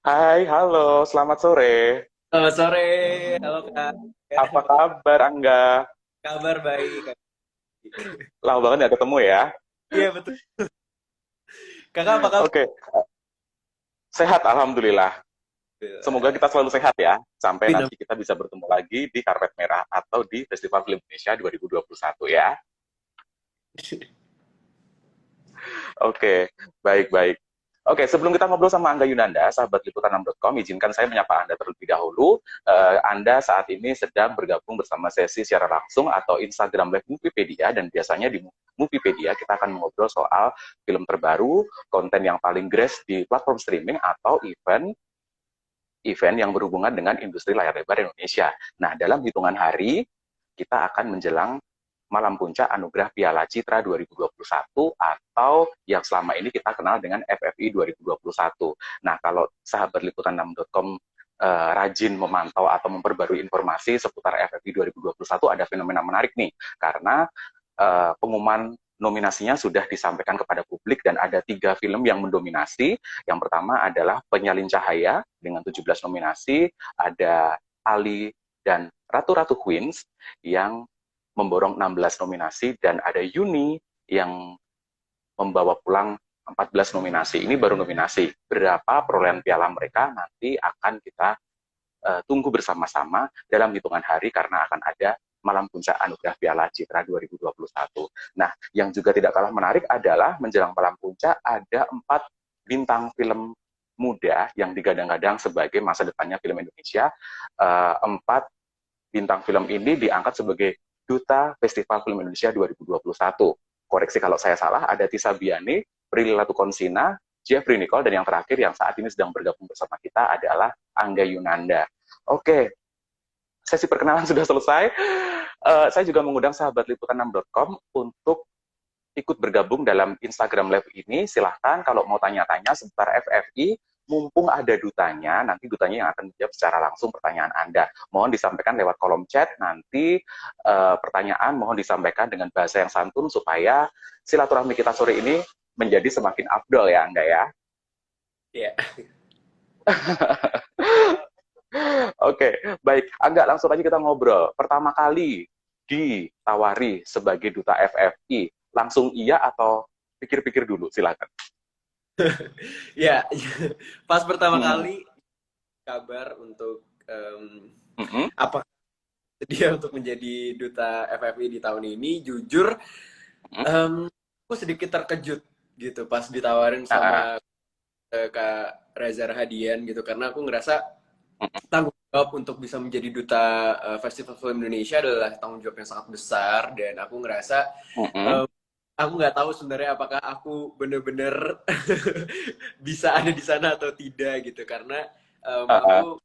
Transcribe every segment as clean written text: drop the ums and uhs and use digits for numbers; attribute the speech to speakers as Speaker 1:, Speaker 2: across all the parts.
Speaker 1: Hai, halo, selamat sore.
Speaker 2: Selamat sore, halo Kak. Ya,
Speaker 1: Apa kabar, Angga?
Speaker 2: kabar baik.
Speaker 1: Lama banget nggak ketemu ya.
Speaker 2: Iya betul. Kakak apa kabar?
Speaker 1: Oke, sehat Alhamdulillah. Semoga kita selalu sehat ya, sampai
Speaker 2: Minum.
Speaker 1: nanti kita bisa bertemu lagi di Karpet Merah atau di Festival Film Indonesia 2021 ya. Oke, baik-baik. Oke, sebelum kita ngobrol sama Angga Yunanda, sahabat liputan6.com, izinkan saya menyapa Anda terlebih dahulu. Anda saat ini sedang bergabung bersama sesi secara langsung atau Instagram Live Moviepedia, dan biasanya di Moviepedia kita akan mengobrol soal film terbaru, konten yang paling grace di platform streaming, atau event yang berhubungan dengan industri layar lebar Indonesia. Nah, dalam hitungan hari, kita akan menjelang Malam Puncak Anugerah Piala Citra 2021 atau yang selama ini kita kenal dengan FFI 2021. Nah, kalau sahabat liputan6.com rajin memantau atau memperbarui informasi seputar FFI 2021, ada fenomena menarik nih, karena pengumuman nominasinya sudah disampaikan kepada publik dan ada 3 film yang mendominasi. Yang pertama adalah Penyalin Cahaya dengan 17 nominasi, ada Ali dan Ratu-Ratu Queens yang memborong 16 nominasi, dan ada Yuni yang membawa pulang 14 nominasi. Ini baru nominasi. Berapa perolehan piala mereka nanti akan kita tunggu bersama-sama dalam hitungan hari, karena akan ada Malam Puncak Anugerah Piala Citra 2021. Nah, yang juga tidak kalah menarik adalah menjelang Malam Puncak ada 4 bintang film muda yang digadang-gadang sebagai masa depannya film Indonesia. 4 bintang film ini diangkat sebagai Duta Festival Film Indonesia 2021. Koreksi kalau saya salah, ada Tisa Biani, Prilly Latukonsina, Jeffrey Nicole, dan yang terakhir yang saat ini sedang bergabung bersama kita adalah Angga Yunanda. Oke, sesi perkenalan sudah selesai. Saya juga mengundang sahabat liputan6.com untuk ikut bergabung dalam Instagram Live ini. Silahkan kalau mau tanya-tanya seputar FFI, mumpung ada dutanya, nanti dutanya yang akan menjawab secara langsung pertanyaan Anda. Mohon disampaikan lewat kolom chat, nanti pertanyaan mohon disampaikan dengan bahasa yang santun supaya silaturahmi kita sore ini menjadi semakin afdol ya, Angga ya.
Speaker 2: Iya.
Speaker 1: Oke, baik. Angga, langsung aja kita ngobrol. Pertama kali ditawari sebagai duta FFI, langsung iya atau pikir-pikir dulu? Silakan.
Speaker 2: Ya, pas pertama
Speaker 1: Hmm.
Speaker 2: kali kabar untuk
Speaker 1: Mm-mm.
Speaker 2: apa dia untuk menjadi duta FFI di tahun ini, jujur
Speaker 1: Mm-mm.
Speaker 2: aku sedikit terkejut gitu pas ditawarin
Speaker 1: Ah,
Speaker 2: sama Kak Reza Rahadian gitu, karena aku ngerasa
Speaker 1: mm-mm.
Speaker 2: tanggung jawab untuk bisa menjadi duta Festival Film Indonesia adalah tanggung jawab yang sangat besar, dan aku ngerasa
Speaker 1: Mm-mm.
Speaker 2: em, aku nggak tahu sebenarnya apakah aku bener-bener bisa ada di sana atau tidak gitu, karena
Speaker 1: Ah,
Speaker 2: aku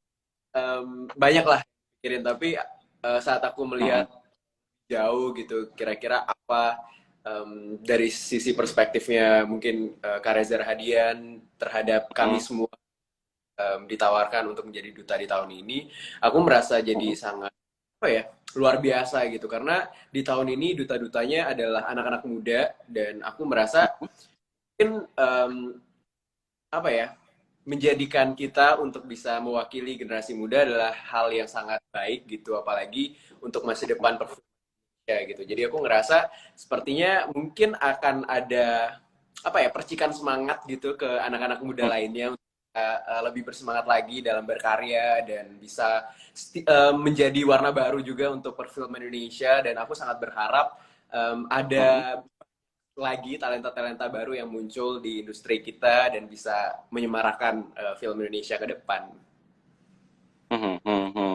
Speaker 2: banyak lah pikirin, tapi saat aku
Speaker 1: mm-mm.
Speaker 2: melihat jauh gitu kira-kira apa dari sisi perspektifnya mungkin Kak Reza Rahadian terhadap kami
Speaker 1: Mm-mm.
Speaker 2: semua ditawarkan untuk menjadi duta di tahun ini, aku merasa jadi
Speaker 1: Mm-mm.
Speaker 2: sangat apa ya, luar biasa gitu, karena di tahun ini duta-dutanya adalah anak-anak muda, dan aku merasa mungkin apa ya, menjadikan kita untuk bisa mewakili generasi muda adalah hal yang sangat baik gitu, apalagi untuk masa depan perfilman ya gitu. Jadi aku ngerasa sepertinya mungkin akan ada apa ya, percikan semangat gitu ke anak-anak muda
Speaker 1: Mm-mm.
Speaker 2: lainnya untuk lebih bersemangat lagi dalam berkarya dan bisa menjadi warna baru juga untuk perfilman Indonesia, dan aku sangat berharap
Speaker 1: Mm-mm.
Speaker 2: ada lagi talenta-talenta baru yang muncul di industri kita dan bisa menyemarakan film Indonesia ke depan.
Speaker 1: Mm-mm. Mm-mm.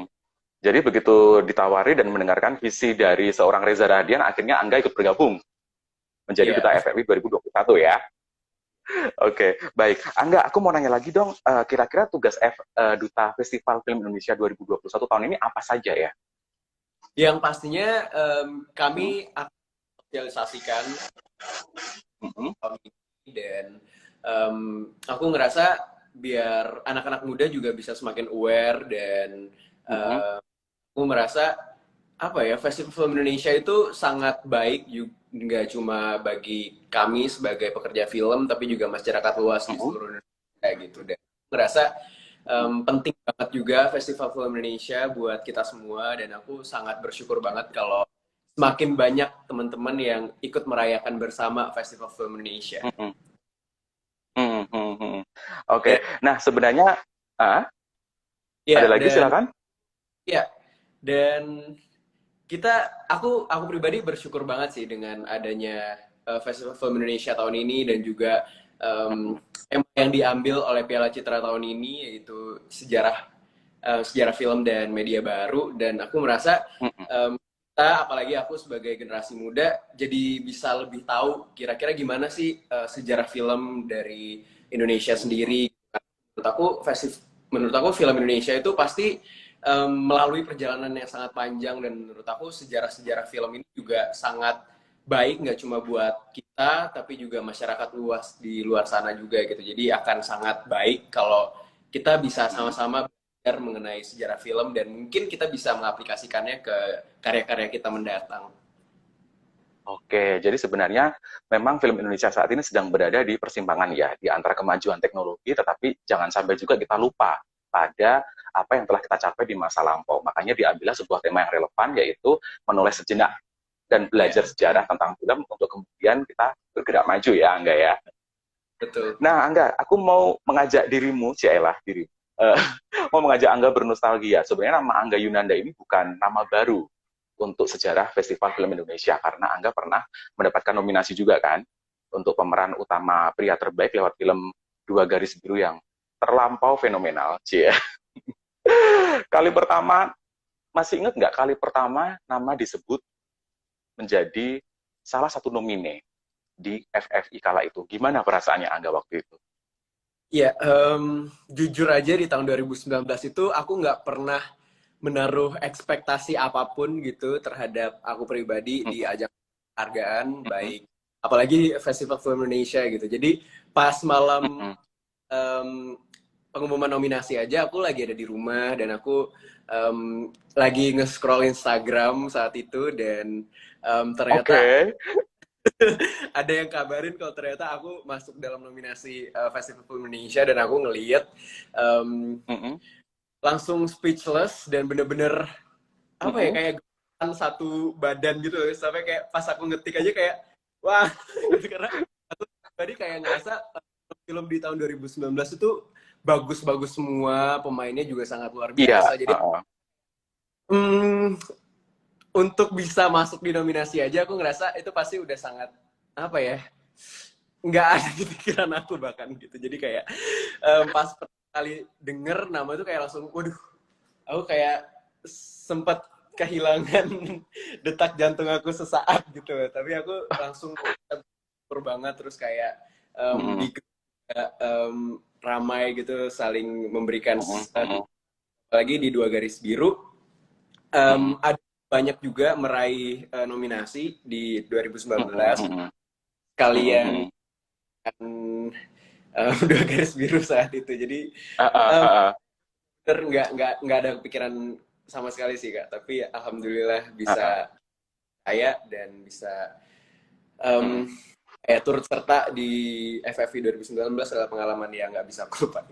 Speaker 1: Jadi begitu ditawari dan mendengarkan visi dari seorang Reza Radian, akhirnya Angga ikut bergabung menjadi
Speaker 2: Iya.
Speaker 1: duta FFI 2021 ya. Oke, baik. Angga, aku mau nanya lagi dong, kira-kira tugas Duta Festival Film Indonesia 2021 tahun ini apa saja ya?
Speaker 2: Yang pastinya
Speaker 1: Mm-mm.
Speaker 2: kami akan sosialisasikan
Speaker 1: Mm-mm.
Speaker 2: tahun ini, dan aku ngerasa biar anak-anak muda juga bisa semakin aware, dan
Speaker 1: Mm-mm.
Speaker 2: aku merasa apa ya, festival film Indonesia itu sangat baik juga, nggak cuma bagi kami sebagai pekerja film tapi juga masyarakat luas di
Speaker 1: Mm-mm.
Speaker 2: seluruh Indonesia gitu, dan aku ngerasa penting banget juga Festival Film Indonesia buat kita semua, dan aku sangat bersyukur banget kalau semakin banyak teman-teman yang ikut merayakan bersama Festival Film Indonesia.
Speaker 1: Mm-mm. Oke,
Speaker 2: Dan,
Speaker 1: nah sebenarnya ada
Speaker 2: ya,
Speaker 1: lagi
Speaker 2: dan
Speaker 1: silakan.
Speaker 2: ya, dan aku pribadi bersyukur banget sih dengan adanya Festival Film Indonesia tahun ini, dan juga tema yang diambil oleh Piala Citra tahun ini, yaitu sejarah film dan media baru. Dan aku merasa kita, apalagi aku sebagai generasi muda, jadi bisa lebih tahu kira-kira gimana sih sejarah film dari Indonesia sendiri. Menurut aku menurut aku film Indonesia itu pasti melalui perjalanan yang sangat panjang, dan menurut aku sejarah-sejarah film ini juga sangat baik, nggak cuma buat kita tapi juga masyarakat luas di luar sana juga gitu. Jadi akan sangat baik kalau kita bisa sama-sama belajar mengenai sejarah film, dan mungkin kita bisa mengaplikasikannya ke karya-karya kita mendatang.
Speaker 1: Oke, jadi sebenarnya memang film Indonesia saat ini sedang berada di persimpangan ya, di antara kemajuan teknologi, tetapi jangan sampai juga kita lupa pada apa yang telah kita capai di masa lampau. Makanya diambillah sebuah tema yang relevan, yaitu menulis sejenak dan
Speaker 2: Ya,
Speaker 1: belajar sejarah tentang film untuk kemudian kita bergerak maju ya, Angga ya.
Speaker 2: betul.
Speaker 1: Nah, Angga, aku mau mengajak dirimu, Cielah, diri, eh, mau mengajak Angga bernostalgia. Sebenarnya nama Angga Yunanda ini bukan nama baru untuk sejarah Festival Film Indonesia, karena Angga pernah mendapatkan nominasi juga kan untuk pemeran utama pria terbaik lewat film Dua Garis Biru yang terlampau fenomenal. Cie. Kali pertama, masih ingat nggak kali pertama nama disebut menjadi salah satu nomine di FFI kala itu? Gimana perasaannya Angga waktu itu?
Speaker 2: Ya, jujur aja di tahun 2019 itu aku nggak pernah menaruh ekspektasi apapun gitu terhadap aku pribadi di ajang penghargaan, baik apalagi Festival Film Indonesia gitu. Jadi pas malam pengumuman nominasi aja, aku lagi ada di rumah dan aku lagi nge-scroll Instagram saat itu, dan ternyata
Speaker 1: Oke.
Speaker 2: ada yang kabarin kalau ternyata aku masuk dalam nominasi Festival Film Indonesia, dan aku ngeliat langsung speechless, dan bener-bener apa ya, kayak satu badan gitu, sampai kayak pas aku ngetik aja kayak wah gitu. Karena aku tadi kayak ngerasa film di tahun 2019 itu bagus-bagus semua, pemainnya juga sangat luar
Speaker 1: Iya.
Speaker 2: biasa. Jadi untuk bisa masuk di nominasi aja aku ngerasa itu pasti udah sangat apa ya, nggak ada di pikiran aku bahkan gitu. Jadi kayak pas pertama kali denger nama itu kayak langsung waduh, aku kayak sempat kehilangan detak jantung aku sesaat gitu. Tapi aku langsung bersyukur banget, terus kayak di ramai gitu, saling memberikan lagi di Dua Garis Biru. Ada banyak juga meraih nominasi di 2019. Kalian Dua Garis Biru saat itu. Jadi nggak ada kepikiran sama sekali sih Kak. Tapi alhamdulillah bisa kaya dan bisa turut serta di FFI 2019 adalah pengalaman yang nggak bisa aku lupain.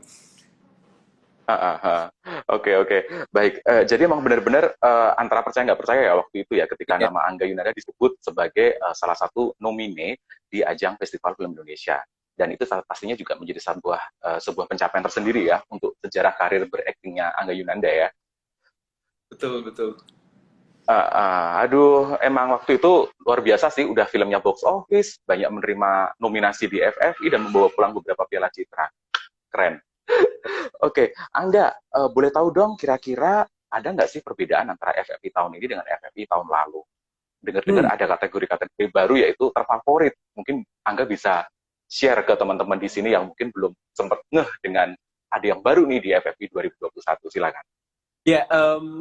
Speaker 1: Oke, oke, baik. Jadi emang benar-benar antara percaya nggak percaya ya waktu itu ya, ketika
Speaker 2: Ya,
Speaker 1: nama Angga Yunanda disebut sebagai salah satu nomine di ajang Festival Film Indonesia. Dan itu pastinya juga menjadi sebuah pencapaian tersendiri ya untuk sejarah karir beraktingnya Angga Yunanda ya.
Speaker 2: betul betul.
Speaker 1: Aduh, emang waktu itu luar biasa sih, udah filmnya box office, banyak menerima nominasi di FFI dan membawa pulang beberapa piala citra. Keren. Oke, Angga, boleh tahu dong kira-kira ada nggak sih perbedaan antara FFI tahun ini dengan FFI tahun lalu? Dengar-dengar ada kategori-kategori baru yaitu terfavorit. Mungkin Angga bisa share ke teman-teman di sini yang mungkin belum sempat ngeh dengan ada yang baru nih di FFI 2021. Silakan.
Speaker 2: Ya,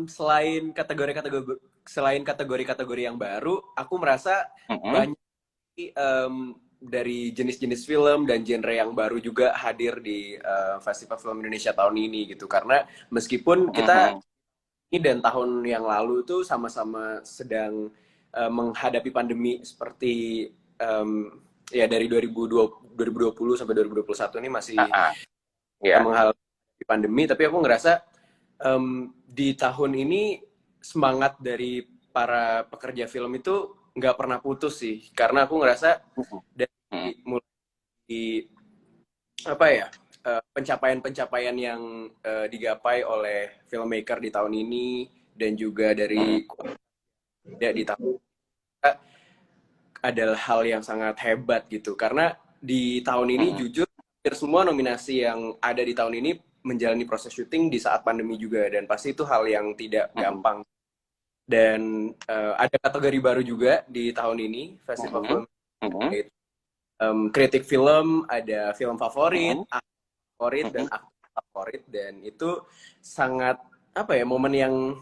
Speaker 2: selain kategori-kategori yang baru, aku merasa banyak dari jenis-jenis film dan genre yang baru juga hadir di Festival Film Indonesia tahun ini gitu. Karena meskipun kita ini dan tahun yang lalu tuh sama-sama sedang menghadapi pandemi seperti ya dari 2020 sampai 2021 ini masih
Speaker 1: Ya.
Speaker 2: menghadapi di pandemi, tapi aku ngerasa di tahun ini semangat dari para pekerja film itu nggak pernah putus sih, karena aku ngerasa dari mulai apa ya, pencapaian-pencapaian yang digapai oleh filmmaker di tahun ini dan juga dari ya, di tahun adalah hal yang sangat hebat gitu, karena di tahun ini jujur hampir semua nominasi yang ada di tahun ini menjalani proses syuting di saat pandemi juga, dan pasti itu hal yang tidak gampang. Dan ada kategori baru juga di tahun ini Festival Film, kritik film, ada film favorit, favorit dan aktor favorit, dan itu sangat apa ya, momen yang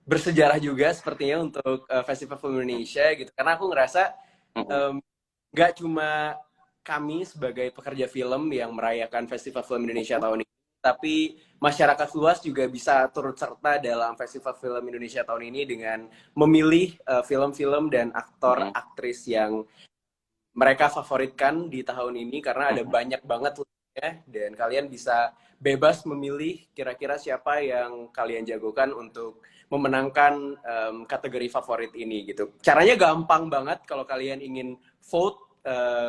Speaker 2: bersejarah juga sepertinya untuk Festival Film Indonesia gitu, karena aku ngerasa nggak cuma kami sebagai pekerja film yang merayakan Festival Film Indonesia tahun ini, tapi masyarakat luas juga bisa turut serta dalam Festival Film Indonesia tahun ini dengan memilih film-film dan aktor-aktris yang mereka favoritkan di tahun ini, karena ada banyak banget ya, dan kalian bisa bebas memilih kira-kira siapa yang kalian jagokan untuk memenangkan kategori favorit ini gitu. Caranya gampang banget kalau kalian ingin vote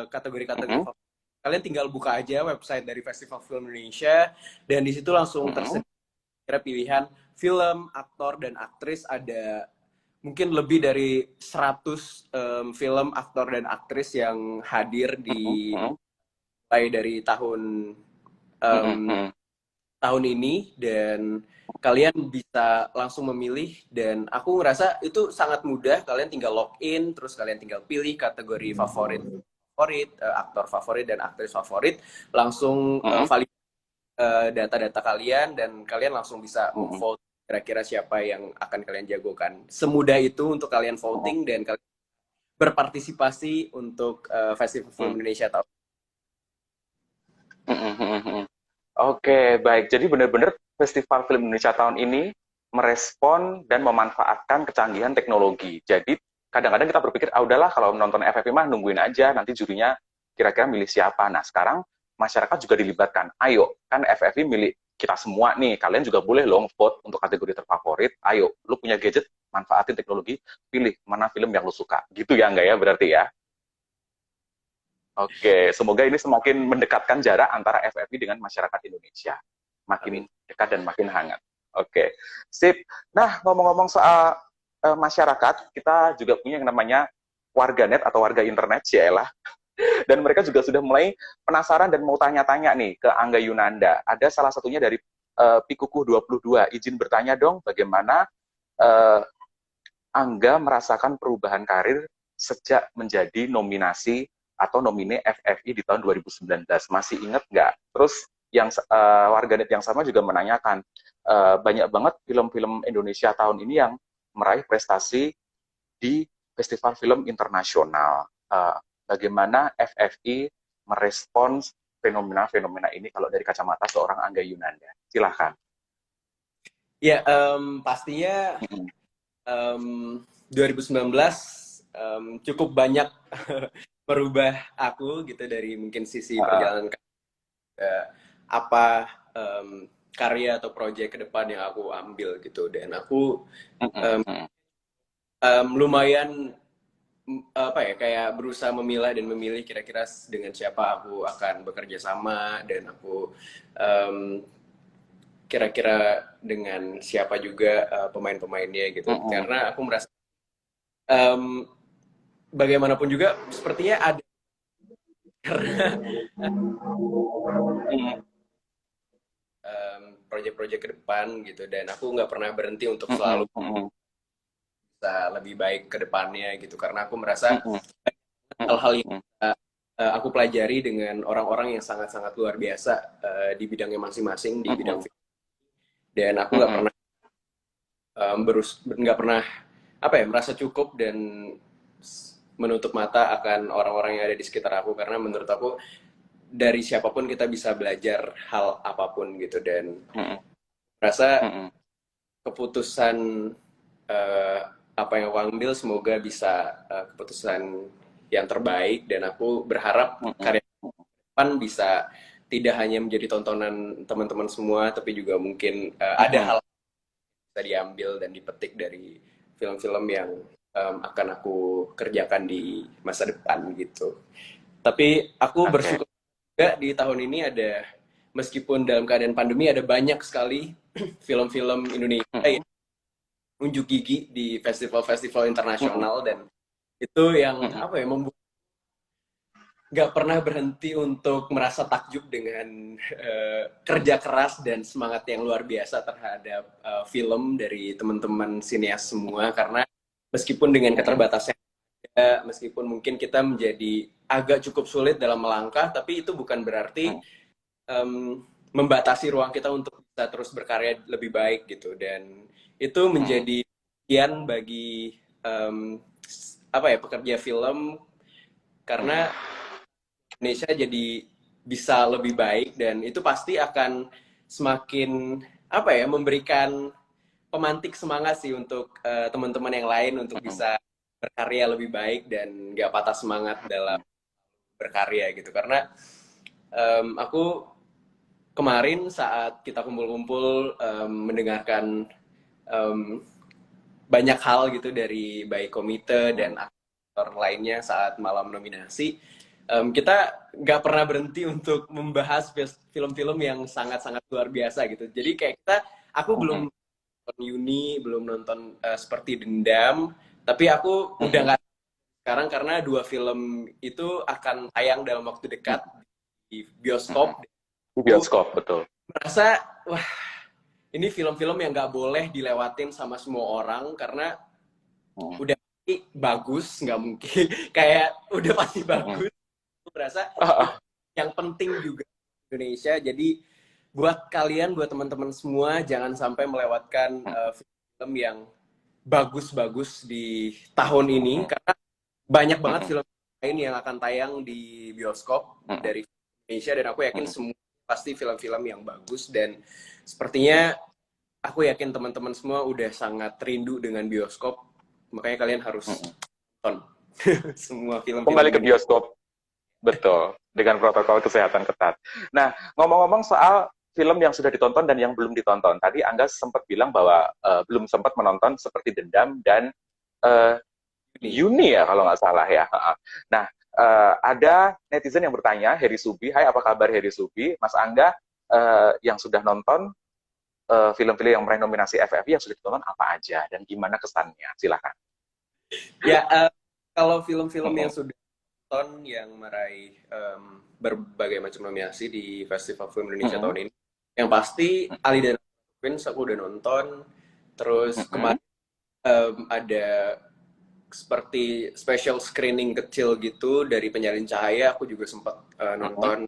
Speaker 2: kategori-kategori favorit. Kalian tinggal buka aja website dari Festival Film Indonesia, dan di situ langsung tersedia pilihan film, aktor, dan aktris. Ada mungkin lebih dari 100 film, aktor, dan aktris yang hadir di mulai dari tahun ini, dan kalian bisa langsung memilih, dan aku ngerasa itu sangat mudah. Kalian tinggal login, terus kalian tinggal pilih kategori favorit, aktor favorit dan aktris favorit, langsung validasi data-data kalian, dan kalian langsung bisa vote kira-kira siapa yang akan kalian jagokan. Semudah itu untuk kalian voting dan kalian berpartisipasi untuk Festival Film Indonesia tahun.
Speaker 1: Oke, baik. Jadi benar-benar Festival Film Indonesia tahun ini merespon dan memanfaatkan kecanggihan teknologi. Jadi kadang-kadang kita berpikir, ah udahlah kalau nonton FFI mah nungguin aja, nanti jurinya kira-kira milih siapa. Nah sekarang masyarakat juga dilibatkan. Ayo, kan FFI milih kita semua nih, kalian juga boleh loh vote untuk kategori terfavorit. Ayo, lu punya gadget, manfaatin teknologi, pilih mana film yang lu suka. Gitu ya, enggak ya berarti ya? Oke, semoga ini semakin mendekatkan jarak antara FFI dengan masyarakat Indonesia. Makin dekat dan makin hangat. Oke, sip. Nah, ngomong-ngomong soal masyarakat, kita juga punya yang namanya warganet atau warga internet, Ciela. Dan mereka juga sudah mulai penasaran dan mau tanya-tanya nih ke Angga Yunanda. Ada salah satunya dari Pikukuh 22. Izin bertanya dong, bagaimana Angga merasakan perubahan karir sejak menjadi nominasi atau nomine FFI di tahun 2019. Masih ingat nggak? Terus yang warganet yang sama juga menanyakan, banyak banget film-film Indonesia tahun ini yang meraih prestasi di festival film internasional. Bagaimana FFI merespons fenomena-fenomena ini kalau dari kacamata seorang Angga Yunanda? Silahkan.
Speaker 2: Ya, pastinya 2019 cukup banyak merubah aku gitu, dari mungkin sisi perjalanan apa karya atau proyek ke depan yang aku ambil gitu, dan aku lumayan apa ya, kayak berusaha memilah dan memilih kira-kira dengan siapa aku akan bekerja sama, dan aku kira-kira dengan siapa juga pemain-pemainnya gitu, karena aku merasa bagaimanapun juga sepertinya ada karena proyek-proyek ke depan gitu, dan aku nggak pernah berhenti untuk selalu bisa lebih baik ke depannya gitu, karena aku merasa hal-hal yang aku pelajari dengan orang-orang yang sangat-sangat luar biasa di bidangnya masing-masing, di bidang film, dan aku nggak pernah apa ya, merasa cukup dan menutup mata akan orang-orang yang ada di sekitar aku, karena menurut aku dari siapapun kita bisa belajar hal apapun gitu, dan rasa keputusan apa yang aku ambil semoga bisa keputusan yang terbaik, dan aku berharap karya depan bisa tidak hanya menjadi tontonan teman-teman semua, tapi juga mungkin ada hal yang bisa diambil dan dipetik dari film-film yang akan aku kerjakan di masa depan gitu. Tapi aku
Speaker 1: Oke.
Speaker 2: bersyukur juga di tahun ini ada, meskipun dalam keadaan pandemi, ada banyak sekali film-film Indonesia yang unjuk gigi di festival-festival internasional, dan itu yang apa ya, membuat nggak pernah berhenti untuk merasa takjub dengan kerja keras dan semangat yang luar biasa terhadap film dari teman-teman sinias semua. Karena meskipun dengan keterbatasan, meskipun mungkin kita menjadi agak cukup sulit dalam melangkah, tapi itu bukan berarti membatasi ruang kita untuk bisa terus berkarya lebih baik gitu. Dan itu menjadi bagian bagi apa ya, pekerja film, karena Indonesia jadi bisa lebih baik, dan itu pasti akan semakin apa ya, memberikan pemantik semangat sih untuk teman-teman yang lain untuk bisa berkarya lebih baik dan nggak patah semangat dalam berkarya gitu. Karena aku kemarin saat kita kumpul-kumpul mendengarkan banyak hal gitu dari baik komite dan aktor lainnya saat malam nominasi, kita nggak pernah berhenti untuk membahas film-film yang sangat-sangat luar biasa gitu. Jadi kayak aku belum nonton Yuni, belum nonton seperti Dendam, tapi aku udah nggak sekarang karena dua film itu akan tayang dalam waktu dekat di bioskop.
Speaker 1: Di bioskop, betul.
Speaker 2: Merasa, wah, ini film-film yang nggak boleh dilewatin sama semua orang, karena udah pasti bagus, nggak mungkin kayak udah pasti bagus. Aku merasa yang penting juga Indonesia. Jadi buat kalian, buat teman-teman semua, jangan sampai melewatkan film yang bagus-bagus di tahun ini, karena banyak banget film lain yang akan tayang di bioskop dari Indonesia, dan aku yakin semua pasti film-film yang bagus. Dan sepertinya aku yakin teman-teman semua udah sangat rindu dengan bioskop, makanya kalian harus nonton semua film-film
Speaker 1: Kembali ke
Speaker 2: ini.
Speaker 1: bioskop, betul, dengan protokol kesehatan ketat. Nah, ngomong-ngomong soal film yang sudah ditonton dan yang belum ditonton, tadi Angga sempat bilang bahwa belum sempat menonton seperti Dendam dan Yuni ya, kalau nggak salah ya. Nah, ada netizen yang bertanya, Heri Subi, hai apa kabar Heri Subi, Mas Angga yang sudah nonton film-film yang meraih nominasi FFI yang sudah ditonton apa aja dan gimana kesannya? Silakan.
Speaker 2: Ya, kalau film-film yang sudah nonton yang meraih berbagai macam nominasi di Festival Film Indonesia tahun ini, yang pasti Ali dan Prince aku udah nonton. Terus kemarin ada seperti special screening kecil gitu dari Penyalin Cahaya, aku juga sempat nonton.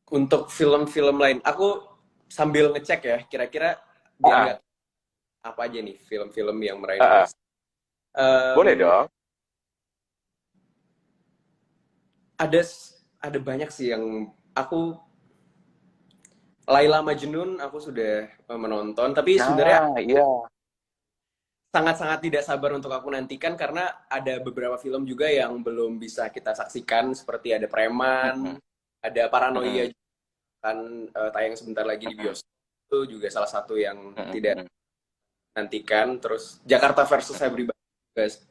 Speaker 2: Untuk film-film lain, aku sambil ngecek ya, kira-kira biar nggak apa aja nih film-film yang meraih nominasi.
Speaker 1: Boleh dong.
Speaker 2: Ada banyak sih yang aku, Laila Majnun aku sudah menonton, tapi sebenarnya
Speaker 1: iya.
Speaker 2: sangat-sangat tidak sabar untuk aku nantikan, karena ada beberapa film juga yang belum bisa kita saksikan, seperti ada Preman, ada Paranoia kan tayang sebentar lagi di bioskop, itu juga salah satu yang tidak nantikan. Terus Jakarta versus Everybody,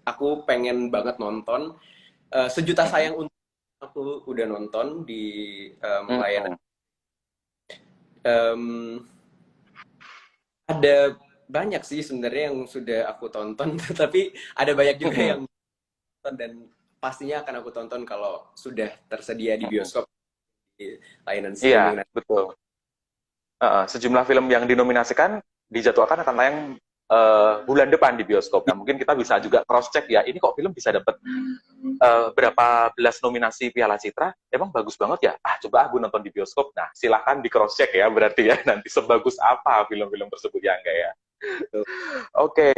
Speaker 2: aku pengen banget nonton. Sejuta Sayang Untuk aku udah nonton di layanan. Ada banyak sih sebenarnya yang sudah aku tonton, tapi ada banyak juga yang nonton, dan pastinya akan aku tonton kalau sudah tersedia di bioskop, di layanan streaming.
Speaker 1: Iya, betul. Sejumlah film yang dinominasikan dijadwalkan akan tayang bulan depan di bioskop. Nah, mungkin kita bisa juga cross-check ya, ini kok film bisa dapat berapa belas nominasi Piala Citra, emang bagus banget ya? Coba aku nonton di bioskop. Nah, silahkan di cross-check ya, berarti ya, nanti sebagus apa film-film tersebut ya, enggak ya? Oke.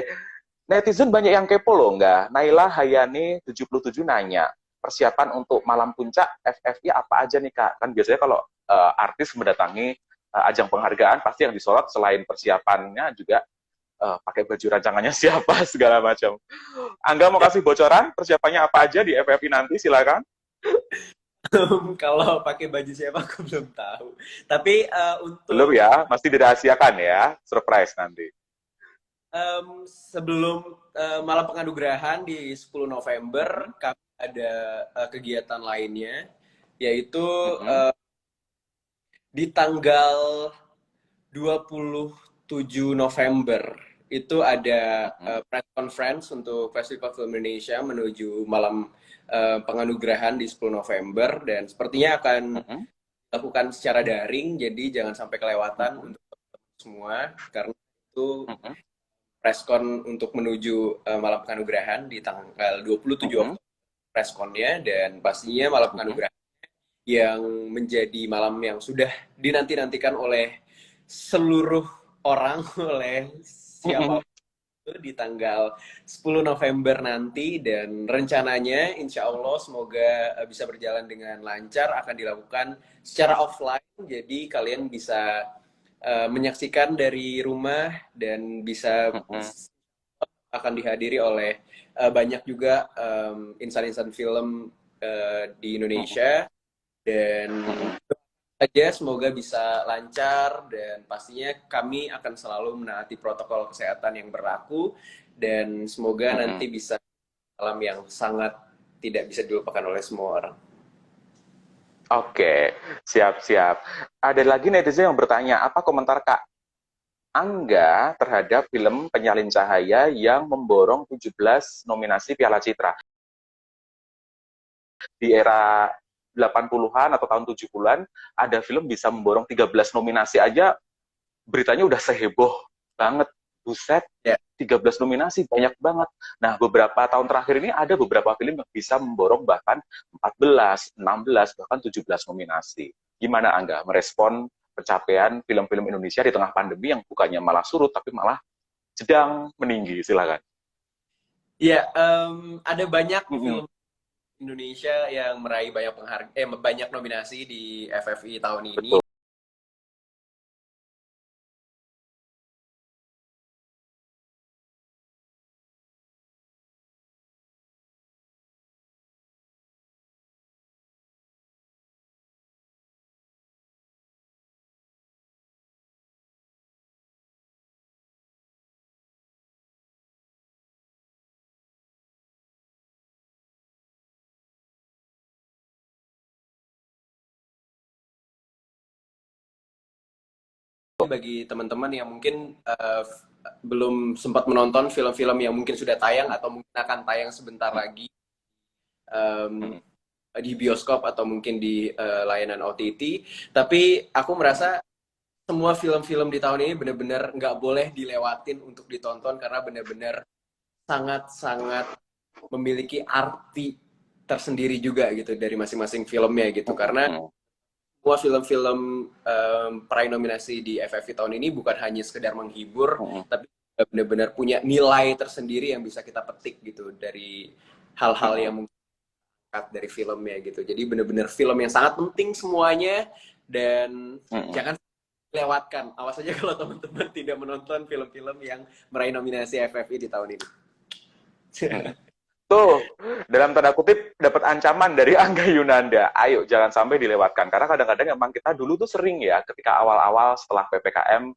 Speaker 1: Netizen banyak yang kepo loh, enggak? Naila Hayani 77 nanya, persiapan untuk malam puncak FFI apa aja nih, Kak? Kan biasanya kalau artis mendatangi ajang penghargaan, pasti yang disorot selain persiapannya juga pakai baju rancangannya siapa, segala macam. Angga mau kasih bocoran persiapannya apa aja di FFI nanti, silakan.
Speaker 2: Kalau pakai baju siapa aku belum tahu. Tapi
Speaker 1: Belum
Speaker 2: untuk
Speaker 1: ya, masih dirahasiakan ya, surprise nanti.
Speaker 2: sebelum malam penganugerahan di 10 November kami ada kegiatan lainnya, yaitu
Speaker 1: Mm-mm,
Speaker 2: di tanggal 27 November itu ada
Speaker 1: mm-mm,
Speaker 2: press conference untuk Festival Film Indonesia menuju malam penganugerahan di 10 November, dan sepertinya akan
Speaker 1: mm-mm,
Speaker 2: dilakukan secara daring, jadi jangan sampai kelewatan
Speaker 1: mm-mm,
Speaker 2: untuk semua, karena itu
Speaker 1: mm-mm,
Speaker 2: preskon untuk menuju malam penganugerahan di tanggal 27
Speaker 1: mm-mm,
Speaker 2: Oktober preskonnya, dan pastinya malam
Speaker 1: mm-mm,
Speaker 2: penganugerahan yang menjadi malam yang sudah dinanti-nantikan oleh seluruh orang, oleh
Speaker 1: mm-mm.
Speaker 2: siapa di tanggal 10 November nanti, dan rencananya insya Allah semoga bisa berjalan dengan lancar, akan dilakukan secara offline, jadi kalian bisa menyaksikan dari rumah dan bisa
Speaker 1: Mm-mm,
Speaker 2: akan dihadiri oleh banyak juga insan-insan film di
Speaker 1: mm-mm,
Speaker 2: Indonesia, dan
Speaker 1: mm-mm,
Speaker 2: saja semoga bisa lancar, dan pastinya kami akan selalu menaati protokol kesehatan yang berlaku, dan semoga
Speaker 1: mm-mm.
Speaker 2: nanti bisa malam yang sangat tidak bisa dilupakan oleh semua orang.
Speaker 1: Oke, siap-siap. Ada lagi netizen yang bertanya, apa komentar Kak Angga terhadap film Penyalin Cahaya yang memborong 17 nominasi Piala Citra? Di era 80-an atau tahun 70-an, ada film bisa memborong 13 nominasi aja, beritanya udah seheboh banget. Buset,
Speaker 2: Ya.
Speaker 1: 13 nominasi banyak banget. Nah, beberapa tahun terakhir ini ada beberapa film yang bisa memborong bahkan 14, 16, bahkan 17 nominasi. Gimana Angga merespon pencapaian film-film Indonesia di tengah pandemi yang bukannya malah surut, tapi malah sedang meninggi? Silakan.
Speaker 2: Ya, ada banyak
Speaker 1: Mm -mm.
Speaker 2: film Indonesia yang meraih banyak banyak nominasi di FFI tahun ini.
Speaker 1: Betul.
Speaker 2: Bagi teman-teman yang mungkin belum sempat menonton film-film yang mungkin sudah tayang atau mungkin akan tayang sebentar lagi
Speaker 1: Mm
Speaker 2: em,
Speaker 1: -mm.
Speaker 2: di bioskop atau mungkin di layanan OTT, tapi aku merasa semua film-film di tahun ini benar-benar nggak boleh dilewatin untuk ditonton, karena benar-benar sangat-sangat memiliki arti tersendiri juga gitu dari masing-masing filmnya gitu, karena
Speaker 1: Mm
Speaker 2: semua film-film peraih nominasi di FFI tahun ini bukan hanya sekedar menghibur,
Speaker 1: -mm.
Speaker 2: tapi benar-benar punya nilai tersendiri yang bisa kita petik gitu dari hal-hal yang mungkin dari filmnya gitu. Jadi benar-benar film yang sangat penting semuanya, dan
Speaker 1: Mm -mm.
Speaker 2: jangan lewatkan. Awas aja kalau teman-teman tidak menonton film-film yang meraih nominasi FFI di tahun ini.
Speaker 1: Tuh, dalam tanda kutip dapat ancaman dari Angga Yunanda. Ayo jangan sampai dilewatkan. Karena kadang-kadang emang kita dulu tuh sering ya ketika awal-awal setelah PPKM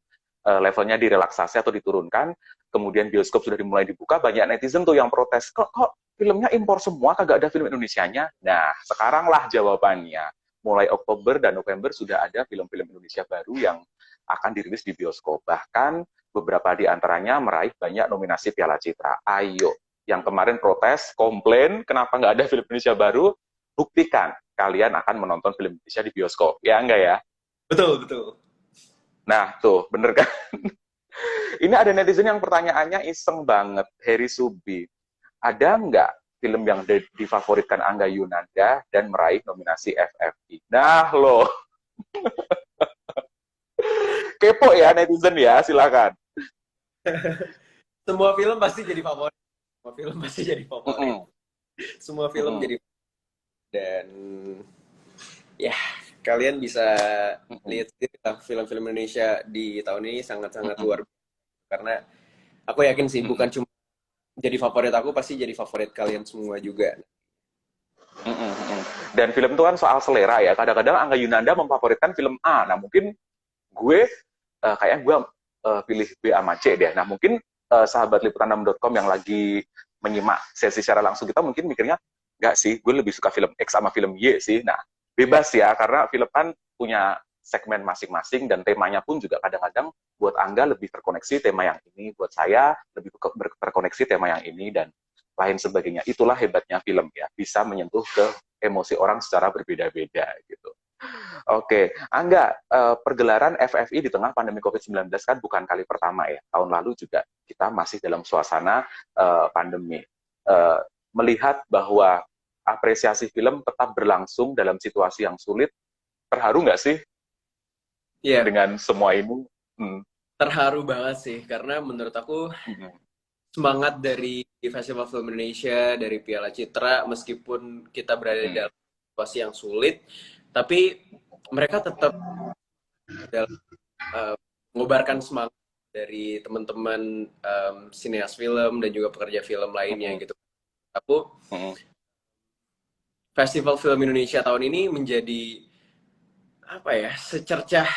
Speaker 1: levelnya direlaksasi atau diturunkan, kemudian bioskop sudah dimulai dibuka, banyak netizen tuh yang protes, kok filmnya impor semua, kagak ada film Indonesianya? Nah, sekaranglah jawabannya. Mulai Oktober dan November sudah ada film-film Indonesia baru yang akan dirilis di bioskop. Bahkan beberapa di antaranya meraih banyak nominasi Piala Citra. Ayo, yang kemarin protes, komplain, kenapa nggak ada film Indonesia baru, buktikan kalian akan menonton film Indonesia di bioskop. Ya enggak ya?
Speaker 2: Betul, betul.
Speaker 1: Nah, tuh, bener kan? Ini ada netizen yang pertanyaannya iseng banget, Heri Subi. Ada nggak film yang difavoritkan Angga Yunanda dan meraih nominasi FFI? Nah, loh, kepo ya netizen ya, silakan.
Speaker 2: Semua film pasti jadi favorit. Semua film pasti jadi
Speaker 1: Mm
Speaker 2: favorit.
Speaker 1: -mm,
Speaker 2: Semua
Speaker 1: mm
Speaker 2: film
Speaker 1: -mm,
Speaker 2: jadi, dan ya kalian bisa
Speaker 1: mm -mm,
Speaker 2: lihat sendiri lah, film-film Indonesia di tahun ini
Speaker 1: mm
Speaker 2: sangat-sangat
Speaker 1: -mm,
Speaker 2: luar biasa, karena aku yakin sih
Speaker 1: mm
Speaker 2: bukan
Speaker 1: -mm.
Speaker 2: cuma jadi favorit aku, pasti jadi favorit kalian semua juga.
Speaker 1: Mm-mm, mm. Dan film itu kan soal selera ya. Kadang-kadang Angga Yunanda memfavoritkan film A. Nah mungkin gue kayaknya gue pilih B sama C deh. Nah mungkin sahabat liputan6.com yang lagi menyimak sesi secara langsung kita mungkin mikirnya enggak sih, gue lebih suka film X sama film Y sih. Nah
Speaker 2: Ya,
Speaker 1: bebas ya, karena film kan punya segmen masing-masing dan temanya pun juga kadang-kadang buat Angga lebih terkoneksi tema yang ini, buat saya lebih terkoneksi tema yang ini dan lain sebagainya. Itulah hebatnya film ya, bisa menyentuh ke emosi orang secara berbeda-beda gitu. Oke, Angga, pergelaran FFI di tengah pandemi COVID-19 kan bukan kali pertama ya. Tahun lalu juga kita masih dalam suasana pandemi. Eh, Melihat bahwa apresiasi film tetap berlangsung dalam situasi yang sulit, terharu nggak sih
Speaker 2: ya,
Speaker 1: dengan semua ini? Hmm.
Speaker 2: terharu banget sih karena menurut aku
Speaker 1: Hmm.
Speaker 2: semangat dari Festival Film Indonesia, dari Piala Citra, meskipun kita berada di
Speaker 1: Hmm.
Speaker 2: dalam situasi yang sulit, tapi mereka tetap dalam mengobarkan semangat dari teman-teman sineas film dan juga pekerja film lainnya
Speaker 1: Hmm.
Speaker 2: gitu. Aku
Speaker 1: Hmm.
Speaker 2: Festival Film Indonesia tahun ini menjadi apa ya, secercah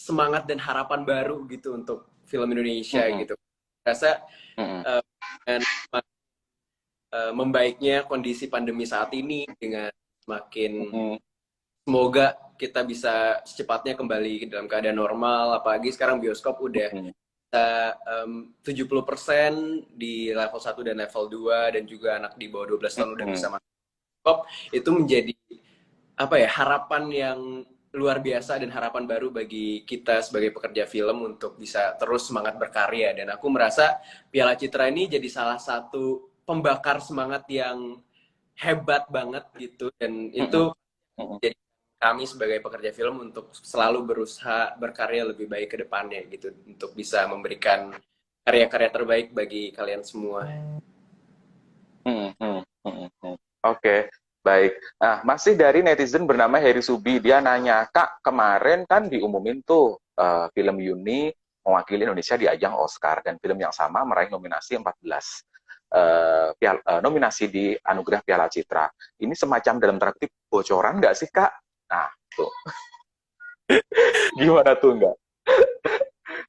Speaker 2: semangat dan harapan baru gitu untuk film Indonesia
Speaker 1: Hmm.
Speaker 2: gitu. Rasa
Speaker 1: Hmm.
Speaker 2: dengan membaiknya kondisi pandemi saat ini dengan semakin
Speaker 1: Hmm.
Speaker 2: semoga kita bisa secepatnya kembali dalam keadaan normal, apalagi sekarang bioskop udah
Speaker 1: Hmm.
Speaker 2: 70% di level 1 dan level 2 dan juga anak di bawah 12 tahun udah bisa
Speaker 1: Hmm.
Speaker 2: masuk bioskop. Itu menjadi apa ya, harapan yang luar biasa dan harapan baru bagi kita sebagai pekerja film untuk bisa terus semangat berkarya. Dan aku merasa Piala Citra ini jadi salah satu pembakar semangat yang hebat banget gitu, dan
Speaker 1: Hmm.
Speaker 2: itu
Speaker 1: Hmm.
Speaker 2: jadi kami sebagai pekerja film untuk selalu berusaha berkarya lebih baik ke depannya gitu, untuk bisa memberikan karya-karya terbaik bagi kalian semua.
Speaker 1: Hmm. Hmm. Hmm. Hmm. Oke, baik. Nah, masih dari netizen bernama Heri Subi. Dia nanya, Kak, kemarin kan diumumin tuh film Yuni mewakili Indonesia di ajang Oscar. Dan film yang sama meraih nominasi 14 nominasi di Anugerah Piala Citra. Ini semacam dalam tanda kutip bocoran nggak sih, Kak? Nah, tuh. Gimana tuh, nggak?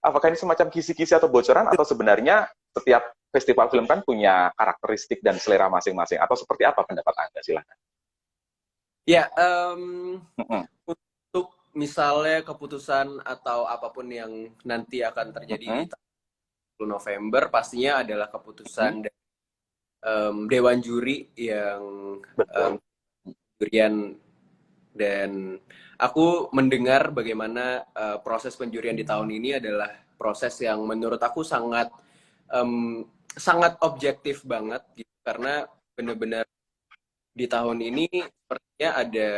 Speaker 1: Apakah ini semacam kisi-kisi atau bocoran, atau sebenarnya setiap festival film kan punya karakteristik dan selera masing-masing? Atau seperti apa pendapat Anda? Silahkan.
Speaker 2: Ya,
Speaker 1: Mm-mm.
Speaker 2: untuk misalnya keputusan atau apapun yang nanti akan terjadi di
Speaker 1: Mm-mm.
Speaker 2: 10 November, pastinya adalah
Speaker 1: Mm-mm.
Speaker 2: keputusan dari Dewan Juri yang
Speaker 1: Betul.
Speaker 2: jurian. Dan aku mendengar bagaimana proses penjurian di tahun ini adalah proses yang menurut aku sangat sangat objektif banget gitu, karena benar-benar di tahun ini sepertinya ada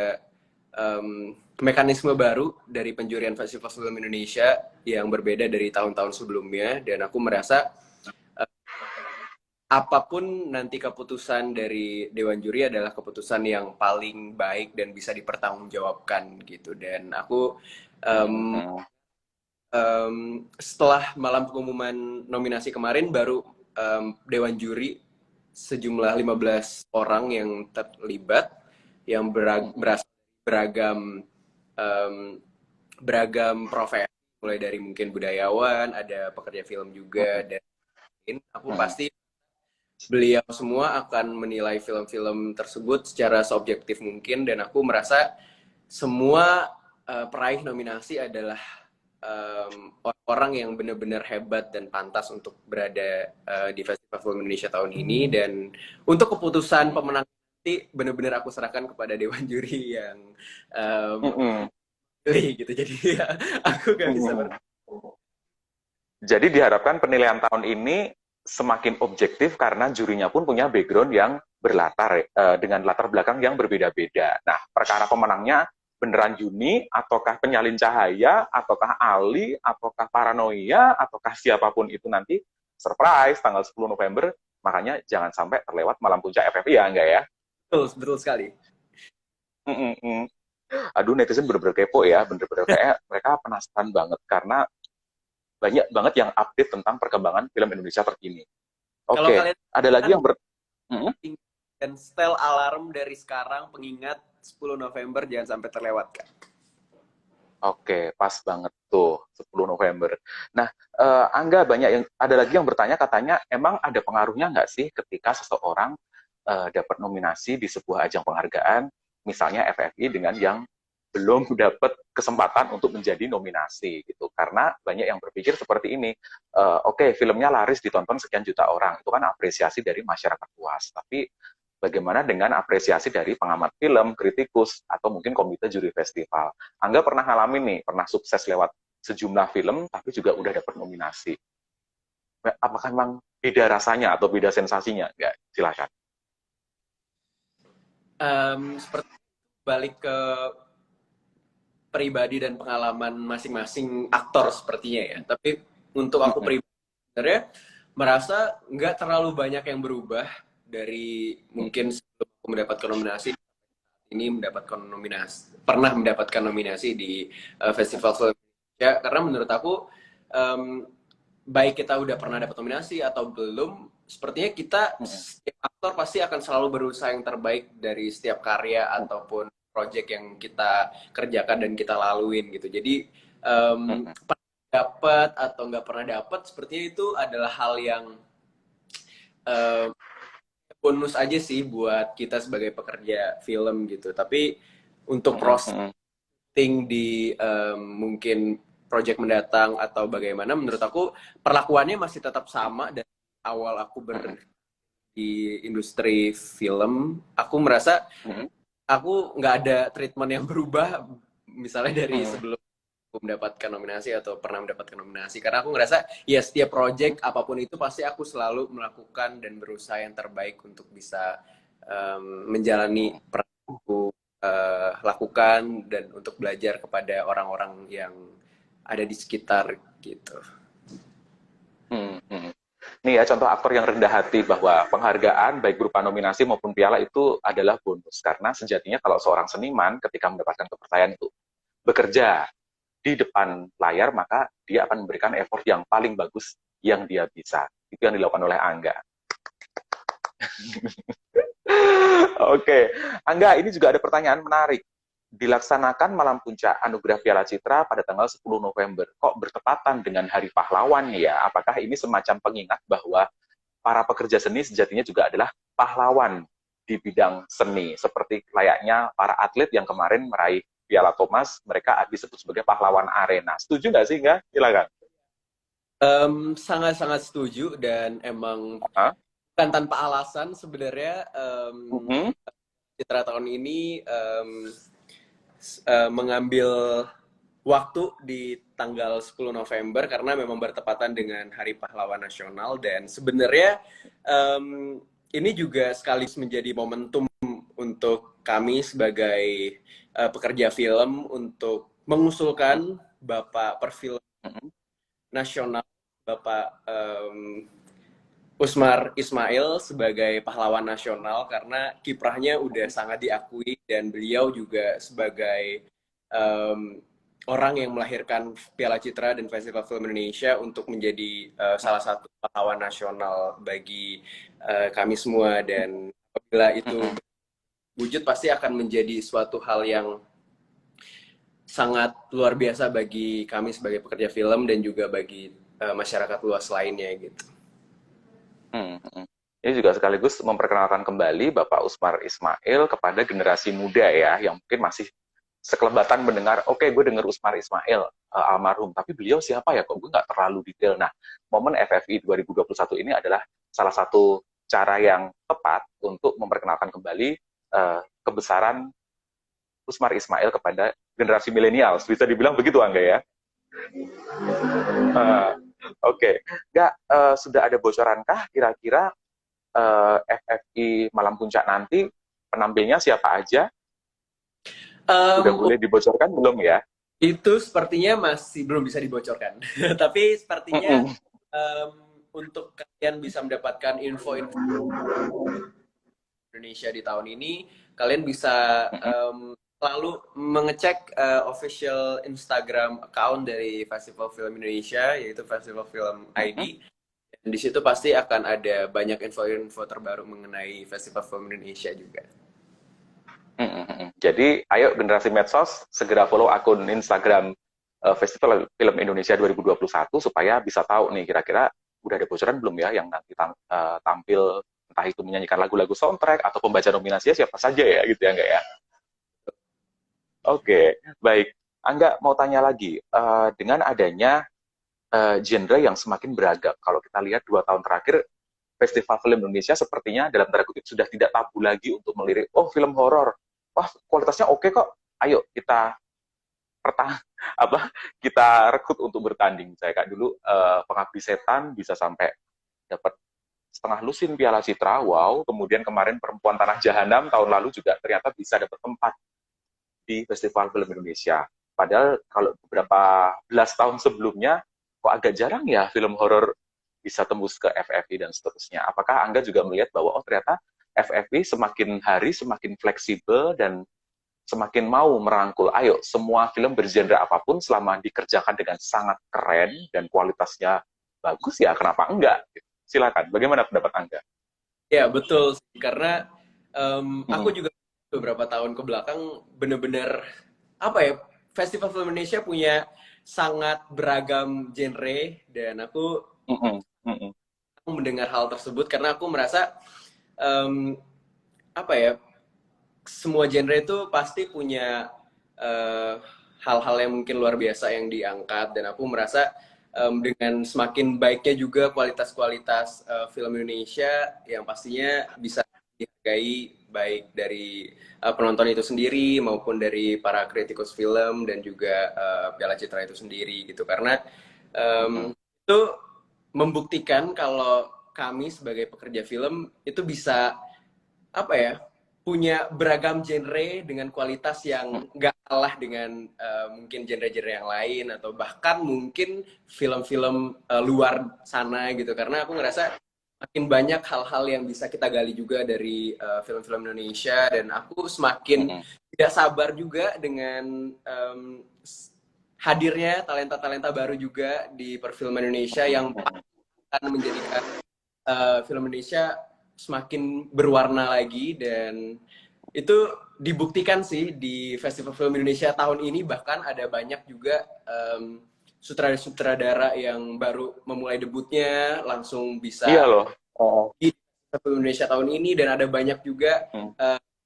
Speaker 2: mekanisme baru dari penjurian Festival Film Indonesia yang berbeda dari tahun-tahun sebelumnya, dan aku merasa apapun nanti keputusan dari Dewan Juri adalah keputusan yang paling baik dan bisa dipertanggungjawabkan gitu. Dan aku um,
Speaker 1: Mm-mm.
Speaker 2: setelah malam pengumuman nominasi kemarin baru Dewan Juri sejumlah 15 orang yang terlibat yang
Speaker 1: Mm-mm.
Speaker 2: berasal dari um, beragam profesi, mulai dari mungkin budayawan, ada pekerja film juga, dan aku
Speaker 1: Mm-mm.
Speaker 2: pasti beliau semua akan menilai film-film tersebut secara subjektif mungkin, dan aku merasa semua peraih nominasi adalah orang-orang yang benar-benar hebat dan pantas untuk berada di Festival Film Indonesia tahun ini. Dan untuk keputusan pemenang nanti benar-benar aku serahkan kepada Dewan Juri yang
Speaker 1: Mm-mm.
Speaker 2: pilih gitu, jadi ya, aku gak bisa
Speaker 1: Mm-mm. Jadi diharapkan penilaian tahun ini semakin objektif karena jurinya pun punya background yang berlatar dengan latar belakang yang berbeda-beda. Nah, perkara pemenangnya beneran Juni, ataukah penyalin cahaya, ataukah Ali, ataukah paranoia, ataukah siapapun itu nanti surprise tanggal 10 November. Makanya jangan sampai terlewat malam puncak FFI ya, enggak ya?
Speaker 2: betul, betul sekali.
Speaker 1: Mm-mm. Aduh, netizen bener-bener kepo ya, bener-bener kayak mereka penasaran banget karena banyak banget yang update tentang perkembangan film Indonesia terkini.
Speaker 2: Kalau
Speaker 1: Oke,
Speaker 2: kalian
Speaker 1: ada lagi
Speaker 2: kan
Speaker 1: yang ber... Hmm?
Speaker 2: dan setel alarm dari sekarang, pengingat 10 November jangan sampai terlewatkan.
Speaker 1: Oke, pas banget tuh 10 November. Nah, Angga banyak yang ada lagi yang bertanya katanya emang ada pengaruhnya nggak sih ketika seseorang dapat nominasi di sebuah ajang penghargaan, misalnya FFI dengan yang belum dapat kesempatan untuk menjadi nominasi gitu. Karena banyak yang berpikir seperti ini, oke, filmnya laris ditonton sekian juta orang, itu kan apresiasi dari masyarakat luas. Tapi bagaimana dengan apresiasi dari pengamat film, kritikus, atau mungkin komite juri festival? Angga pernah ngalamin nih, pernah sukses lewat sejumlah film, tapi juga udah dapat nominasi. Apakah memang beda rasanya atau beda sensasinya? Nggak, silakan.
Speaker 2: Seperti balik ke pribadi dan pengalaman masing-masing aktor sepertinya ya. Tapi untuk aku pribadi sebenarnya merasa nggak terlalu banyak yang berubah dari mungkin sebelum aku mendapatkan nominasi ini pernah mendapatkan nominasi di Festival Film Indonesia, karena menurut aku baik kita udah pernah dapat nominasi atau belum, sepertinya kita setiap aktor pasti akan selalu berusaha yang terbaik dari setiap karya ataupun project yang kita kerjakan dan kita laluin gitu. Jadi dapat atau nggak pernah dapat, sepertinya itu adalah hal yang bonus aja sih buat kita sebagai pekerja film gitu. Tapi untuk proses di mungkin project mendatang atau bagaimana, menurut aku perlakuannya masih tetap sama. Dan awal aku di industri film, aku merasa aku nggak ada treatment yang berubah misalnya dari sebelum aku mendapatkan nominasi atau pernah mendapatkan nominasi, karena aku ngerasa ya setiap project apapun itu pasti aku selalu melakukan dan berusaha yang terbaik untuk bisa menjalani peran aku lakukan dan untuk belajar kepada orang-orang yang ada di sekitar gitu.
Speaker 1: Nih ya contoh aktor yang rendah hati, bahwa penghargaan baik berupa nominasi maupun piala itu adalah bonus. Karena sejatinya kalau seorang seniman ketika mendapatkan kepercayaan itu bekerja di depan layar, maka dia akan memberikan effort yang paling bagus yang dia bisa. Itu yang dilakukan oleh Angga. Oke, Angga, ini juga ada pertanyaan menarik. Dilaksanakan malam puncak Anugerah Piala Citra pada tanggal 10 November. Kok bertepatan dengan Hari Pahlawan ya? Apakah ini semacam pengingat bahwa para pekerja seni sejatinya juga adalah pahlawan di bidang seni, seperti layaknya para atlet yang kemarin meraih Piala Thomas, mereka disebut sebagai pahlawan arena. Setuju nggak sih, nggak? Silakan.
Speaker 2: Sangat-sangat setuju, dan emang bukan tanpa alasan sebenarnya. Citra tahun ini mengambil waktu di tanggal 10 November karena memang bertepatan dengan Hari Pahlawan Nasional, dan sebenarnya ini juga sekaligus menjadi momentum untuk kami sebagai pekerja film untuk mengusulkan Bapak Perfilman Nasional, Bapak Usmar Ismail sebagai pahlawan nasional, karena kiprahnya udah sangat diakui dan beliau juga sebagai orang yang melahirkan Piala Citra dan Festival Film Indonesia untuk menjadi salah satu pahlawan nasional bagi kami semua. Dan apabila itu wujud, pasti akan menjadi suatu hal yang sangat luar biasa bagi kami sebagai pekerja film dan juga bagi masyarakat luas lainnya gitu.
Speaker 1: Ini juga sekaligus memperkenalkan kembali Bapak Usmar Ismail kepada generasi muda ya, yang mungkin masih sekelebatan mendengar, oke, gue dengar Usmar Ismail almarhum, tapi beliau siapa ya, kok gue nggak terlalu detail. Nah, momen FFI 2021 ini adalah salah satu cara yang tepat untuk memperkenalkan kembali kebesaran Usmar Ismail kepada generasi milenial. Bisa dibilang begitu, Angga ya? Oke. Nggak, sudah ada bocorankah kira-kira FFI Malam Puncak nanti penampilnya siapa aja? Udah boleh dibocorkan belum ya?
Speaker 2: Itu sepertinya masih belum bisa dibocorkan. Tapi sepertinya untuk kalian bisa mendapatkan info-info Indonesia di tahun ini, kalian bisa lalu mengecek official Instagram account dari Festival Film Indonesia, yaitu Festival Film ID. Dan di situ pasti akan ada banyak info-info terbaru mengenai Festival Film Indonesia juga.
Speaker 1: Jadi, ayo generasi medsos segera follow akun Instagram Festival Film Indonesia 2021 supaya bisa tahu nih kira-kira udah ada bocoran belum ya yang nanti tampil, entah itu menyanyikan lagu-lagu soundtrack atau pembaca nominasinya siapa saja ya gitu ya enggak ya. Oke, baik. Angga mau tanya lagi, dengan adanya genre yang semakin beragam, kalau kita lihat 2 tahun terakhir Festival Film Indonesia sepertinya dalam tanda kutip sudah tidak tabu lagi untuk melirik, oh film horor, wah kualitasnya oke kok, ayo kita pertah apa kita rekrut untuk bertanding. Saya kayak dulu Pengabdi Setan bisa sampai dapat setengah lusin Piala Citra, wow. Kemudian kemarin Perempuan Tanah Jahanam tahun lalu juga ternyata bisa dapat tempat di Festival Film Indonesia. Padahal kalau beberapa belas tahun sebelumnya kok agak jarang ya film horor bisa tembus ke FFI dan seterusnya. Apakah Angga juga melihat bahwa oh ternyata FFI semakin hari semakin fleksibel dan semakin mau merangkul, ayo semua film bergenre apapun selama dikerjakan dengan sangat keren dan kualitasnya bagus ya kenapa enggak? Silakan, bagaimana pendapat Angga?
Speaker 2: Ya betul, karena aku juga beberapa tahun ke belakang bener-bener apa ya, Festival Film Indonesia punya sangat beragam genre dan aku mendengar hal tersebut karena aku merasa apa ya, semua genre itu pasti punya hal-hal yang mungkin luar biasa yang diangkat dan aku merasa dengan semakin baiknya juga kualitas-kualitas film Indonesia yang pastinya bisa dihargai baik dari penonton itu sendiri maupun dari para kritikus film dan juga Piala Citra itu sendiri gitu karena itu membuktikan kalau kami sebagai pekerja film itu bisa apa ya punya beragam genre dengan kualitas yang nggak kalah dengan mungkin genre-genre yang lain atau bahkan mungkin film-film luar sana gitu karena aku ngerasa makin banyak hal-hal yang bisa kita gali juga dari film-film Indonesia dan aku semakin tidak sabar juga dengan hadirnya talenta-talenta baru juga di perfilman Indonesia yang akan menjadikan film Indonesia semakin berwarna lagi dan itu dibuktikan sih di Festival Film Indonesia tahun ini bahkan ada banyak juga sutradara-sutradara yang baru memulai debutnya langsung
Speaker 1: Iya
Speaker 2: bisa
Speaker 1: loh.
Speaker 2: di Festival Film Indonesia tahun ini dan ada banyak juga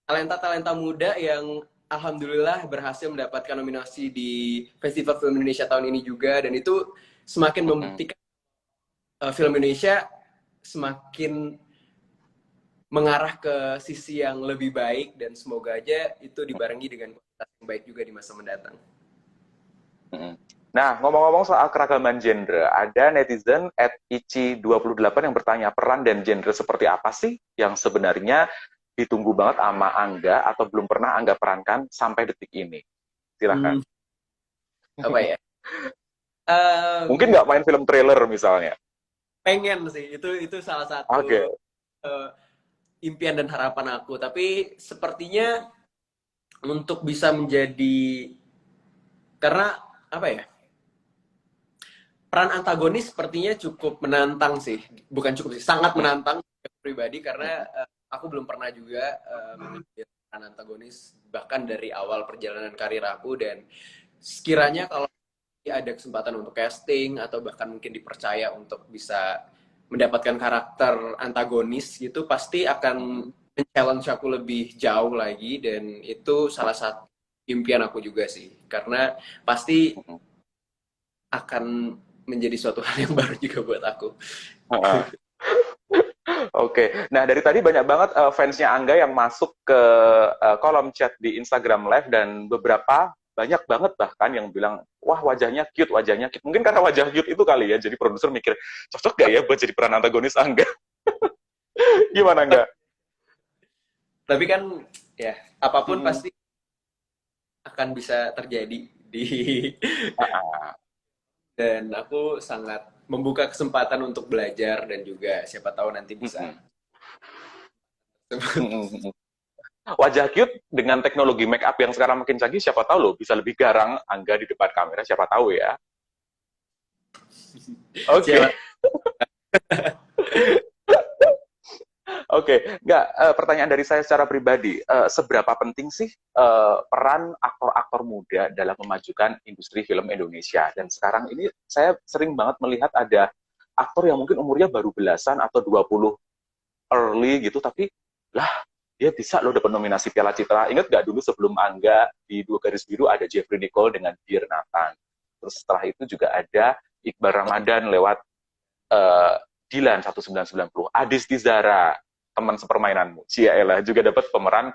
Speaker 2: talenta-talenta muda yang alhamdulillah berhasil mendapatkan nominasi di Festival Film Indonesia tahun ini juga dan itu semakin membuktikan film Indonesia semakin mengarah ke sisi yang lebih baik dan semoga aja itu dibarengi dengan kualitas yang baik juga di masa mendatang.
Speaker 1: Nah, ngomong-ngomong soal keragaman genre, ada netizen @ici28 yang bertanya, peran dan genre seperti apa sih yang sebenarnya ditunggu banget sama Angga atau belum pernah Angga perankan sampai detik ini? Silahkan.
Speaker 2: Apa ya?
Speaker 1: Mungkin nggak main film trailer misalnya?
Speaker 2: Pengen sih, itu salah satu impian dan harapan aku. Tapi sepertinya untuk bisa menjadi, karena apa ya, peran antagonis sepertinya cukup menantang sih. Bukan cukup sih, sangat menantang pribadi karena aku belum pernah juga menjadi peran antagonis bahkan dari awal perjalanan karir aku dan sekiranya kalau ada kesempatan untuk casting atau bahkan mungkin dipercaya untuk bisa mendapatkan karakter antagonis gitu pasti akan men-challenge aku lebih jauh lagi dan itu salah satu impian aku juga sih karena pasti akan menjadi suatu hal yang baru juga buat aku.
Speaker 1: Oke, nah dari tadi banyak banget fansnya Angga yang masuk ke kolom chat di Instagram Live dan beberapa banyak banget bahkan yang bilang, wah wajahnya cute, wajahnya cute. Mungkin karena wajah cute itu kali ya, jadi produser mikir, cocok gak ya buat jadi peran antagonis Angga? Gimana Angga?
Speaker 2: Tapi kan, ya, apapun pasti akan bisa terjadi di... Dan aku sangat membuka kesempatan untuk belajar dan juga siapa tahu nanti bisa.
Speaker 1: Wajah cute dengan teknologi make up yang sekarang makin canggih, siapa tahu loh bisa lebih garang Angga di depan kamera, siapa tahu ya. Oke. Oke, nggak, pertanyaan dari saya secara pribadi, seberapa penting sih peran aktor-aktor muda dalam memajukan industri film Indonesia? Dan sekarang ini saya sering banget melihat ada aktor yang mungkin umurnya baru belasan atau 20 early gitu, tapi lah dia bisa loh dapat nominasi Piala Citra. Ingat nggak dulu sebelum Angga di Dua Garis Biru ada Jeffrey Nicole dengan Dear Nathan. Terus setelah itu juga ada Iqbal Ramadan lewat uh, Dilan 1990, Adis Tizara, teman sepermainanmu, Ciaela juga dapat pemeran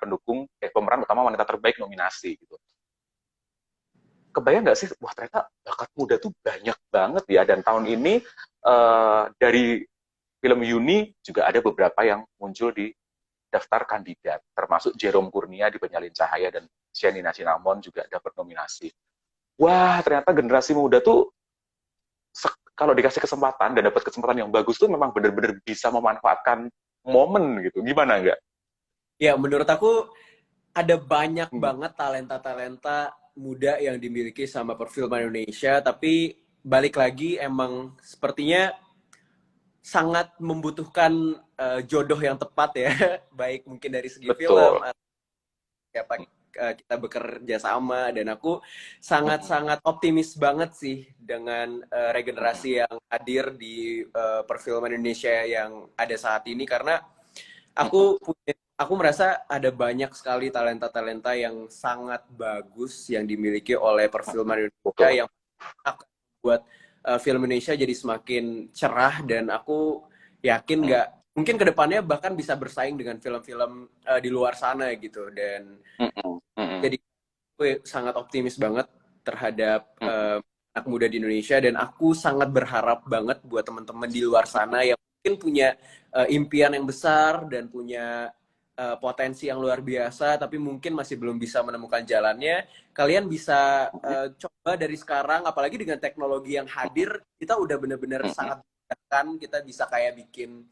Speaker 1: utama wanita terbaik nominasi gitu. Kebayang nggak sih, wah ternyata bakat muda tuh banyak banget ya. Dan tahun ini dari film Yuni juga ada beberapa yang muncul di daftar kandidat, termasuk Jerome Kurnia di Penyalin Cahaya dan Shenina Cinnamon juga dapat nominasi. Wah, ternyata generasi muda tuh kalau dikasih kesempatan dan dapat kesempatan yang bagus tuh memang benar-benar bisa memanfaatkan momen gitu. Gimana enggak?
Speaker 2: Ya, menurut aku ada banyak banget talenta-talenta muda yang dimiliki sama perfilman Indonesia, tapi balik lagi emang sepertinya sangat membutuhkan jodoh yang tepat ya, baik mungkin dari segi film
Speaker 1: Betul.
Speaker 2: atau siapa kita bekerja sama, dan aku sangat-sangat optimis banget sih dengan regenerasi yang hadir di perfilman Indonesia yang ada saat ini, karena aku merasa ada banyak sekali talenta-talenta yang sangat bagus yang dimiliki oleh perfilman Indonesia
Speaker 1: Betul.
Speaker 2: yang akan membuat film Indonesia jadi semakin cerah, dan aku yakin nggak mungkin kedepannya bahkan bisa bersaing dengan film-film di luar sana gitu. Dan jadi gue sangat optimis banget terhadap anak muda di Indonesia, dan aku sangat berharap banget buat teman-teman di luar sana yang mungkin punya impian yang besar dan punya potensi yang luar biasa tapi mungkin masih belum bisa menemukan jalannya. Kalian bisa coba dari sekarang, apalagi dengan teknologi yang hadir, kita udah bener-bener sangat memudahkan. Kita bisa kayak bikin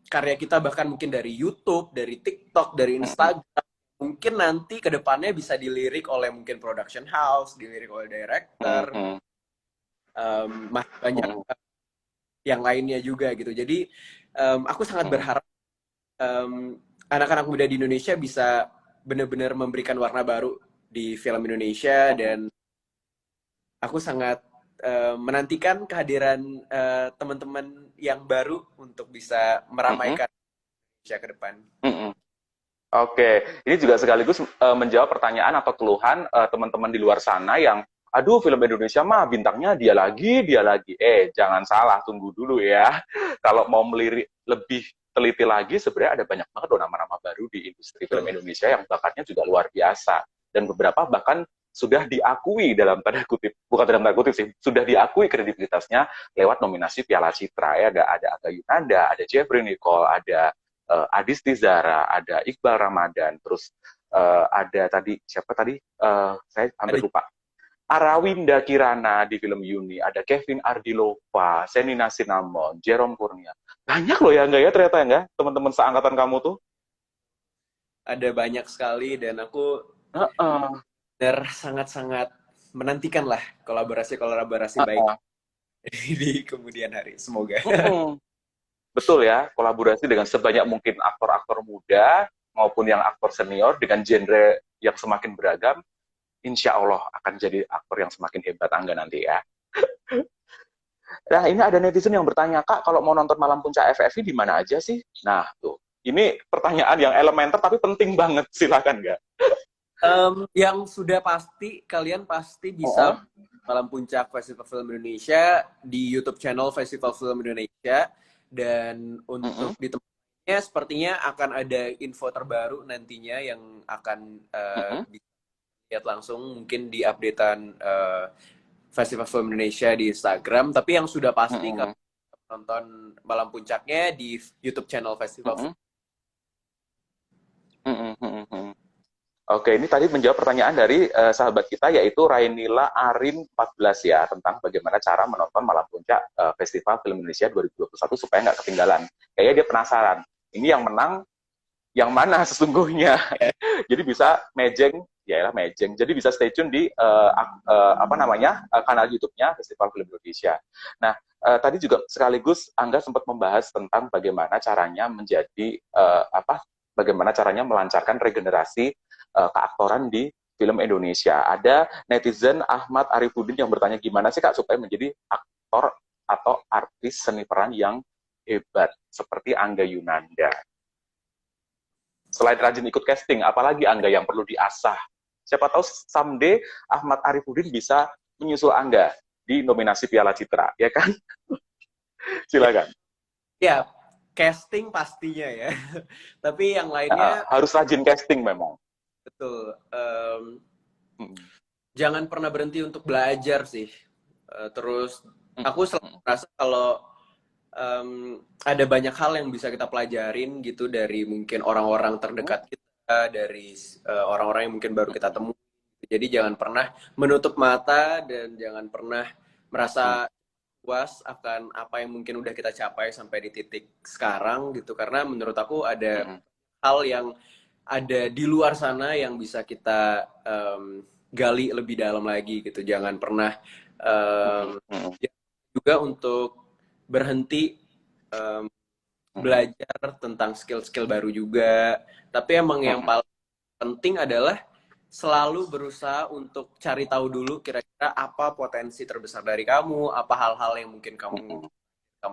Speaker 2: karya kita bahkan mungkin dari YouTube, dari TikTok, dari Instagram. Mungkin nanti ke depannya bisa dilirik oleh mungkin production house, dilirik oleh director, masih banyak yang lainnya juga gitu. Jadi aku sangat berharap anak-anak muda di Indonesia bisa benar-benar memberikan warna baru di film Indonesia, dan aku sangat menantikan kehadiran teman-teman yang baru untuk bisa meramaikan Indonesia ke depan.
Speaker 1: Oke, ini juga sekaligus menjawab pertanyaan atau keluhan teman-teman di luar sana yang, aduh film Indonesia mah bintangnya dia lagi, dia lagi. Jangan salah, tunggu dulu ya. Kalau mau melirik lebih teliti lagi, sebenarnya ada banyak banget loh nama-nama baru di industri film Indonesia yang bakatnya juga luar biasa. Dan beberapa bahkan sudah diakui dalam tanda kutip, bukan dalam tanda kutip sih, sudah diakui kredibilitasnya lewat nominasi Piala Citra. Ya, ada Angga Yunanda, ada Jeffrey Nicole, ada Adis Tizara, ada Iqbal Ramadan, terus ada tadi siapa tadi? Saya hampir lupa. Arawinda Kirana di film Yuni, ada Kevin Ardilova, Shenina Cinnamon, Jerome Kurnia. Banyak loh ya enggak ya ternyata enggak teman-teman seangkatan kamu tuh.
Speaker 2: Ada banyak sekali, dan aku sangat-sangat menantikan lah kolaborasi baik di kemudian hari. Semoga.
Speaker 1: Betul ya, kolaborasi dengan sebanyak mungkin aktor-aktor muda maupun yang aktor senior dengan genre yang semakin beragam, insya Allah akan jadi aktor yang semakin hebat Angga nanti ya. Nah, ini ada netizen yang bertanya, Kak, kalau mau nonton Malam Puncak FFI di mana aja sih? Nah, tuh. Ini pertanyaan yang elementer tapi penting banget, silakan nggak?
Speaker 2: Yang sudah pasti, kalian pasti bisa Malam Puncak Festival Film Indonesia di YouTube channel Festival Film Indonesia. Dan untuk di tempatnya sepertinya akan ada info terbaru nantinya yang akan lihat langsung mungkin di updatean Festival Film Indonesia di Instagram. Tapi yang sudah pasti kalau nonton Malam Puncaknya di YouTube channel Festival Film.
Speaker 1: Oke, ini tadi menjawab pertanyaan dari sahabat kita yaitu Rainila Arin 14 ya, tentang bagaimana cara menonton Malam Puncak Festival Film Indonesia 2021 supaya nggak ketinggalan. Kayaknya dia penasaran, ini yang menang yang mana sesungguhnya. Jadi bisa mejeng ya mejeng. Jadi bisa stay tune di kanal YouTube-nya Festival Film Indonesia. Nah, tadi juga sekaligus Angga sempat membahas tentang bagaimana caranya melancarkan regenerasi keaktoran di film Indonesia. Ada netizen Ahmad Arifudin yang bertanya gimana sih Kak supaya menjadi aktor atau artis seni peran yang hebat seperti Angga Yunanda. Selain rajin ikut casting, apalagi Angga yang perlu diasah? Siapa tahu someday Ahmad Arifudin bisa menyusul Angga di nominasi Piala Citra, ya kan? Silakan.
Speaker 2: Ya, casting pastinya ya. Tapi yang lainnya
Speaker 1: harus rajin casting memang.
Speaker 2: Betul. Jangan pernah berhenti untuk belajar sih. Terus aku selalu merasa kalau ada banyak hal yang bisa kita pelajarin gitu dari mungkin orang-orang terdekat kita, dari orang-orang yang mungkin baru kita temui. Jadi jangan pernah menutup mata dan jangan pernah merasa puas akan apa yang mungkin udah kita capai sampai di titik sekarang gitu. Karena menurut aku ada hal yang ada di luar sana yang bisa kita gali lebih dalam lagi gitu. Jangan pernah juga untuk berhenti belajar tentang skill-skill baru juga. Tapi emang yang paling penting adalah selalu berusaha untuk cari tahu dulu kira-kira apa potensi terbesar dari kamu, apa hal-hal yang mungkin kamu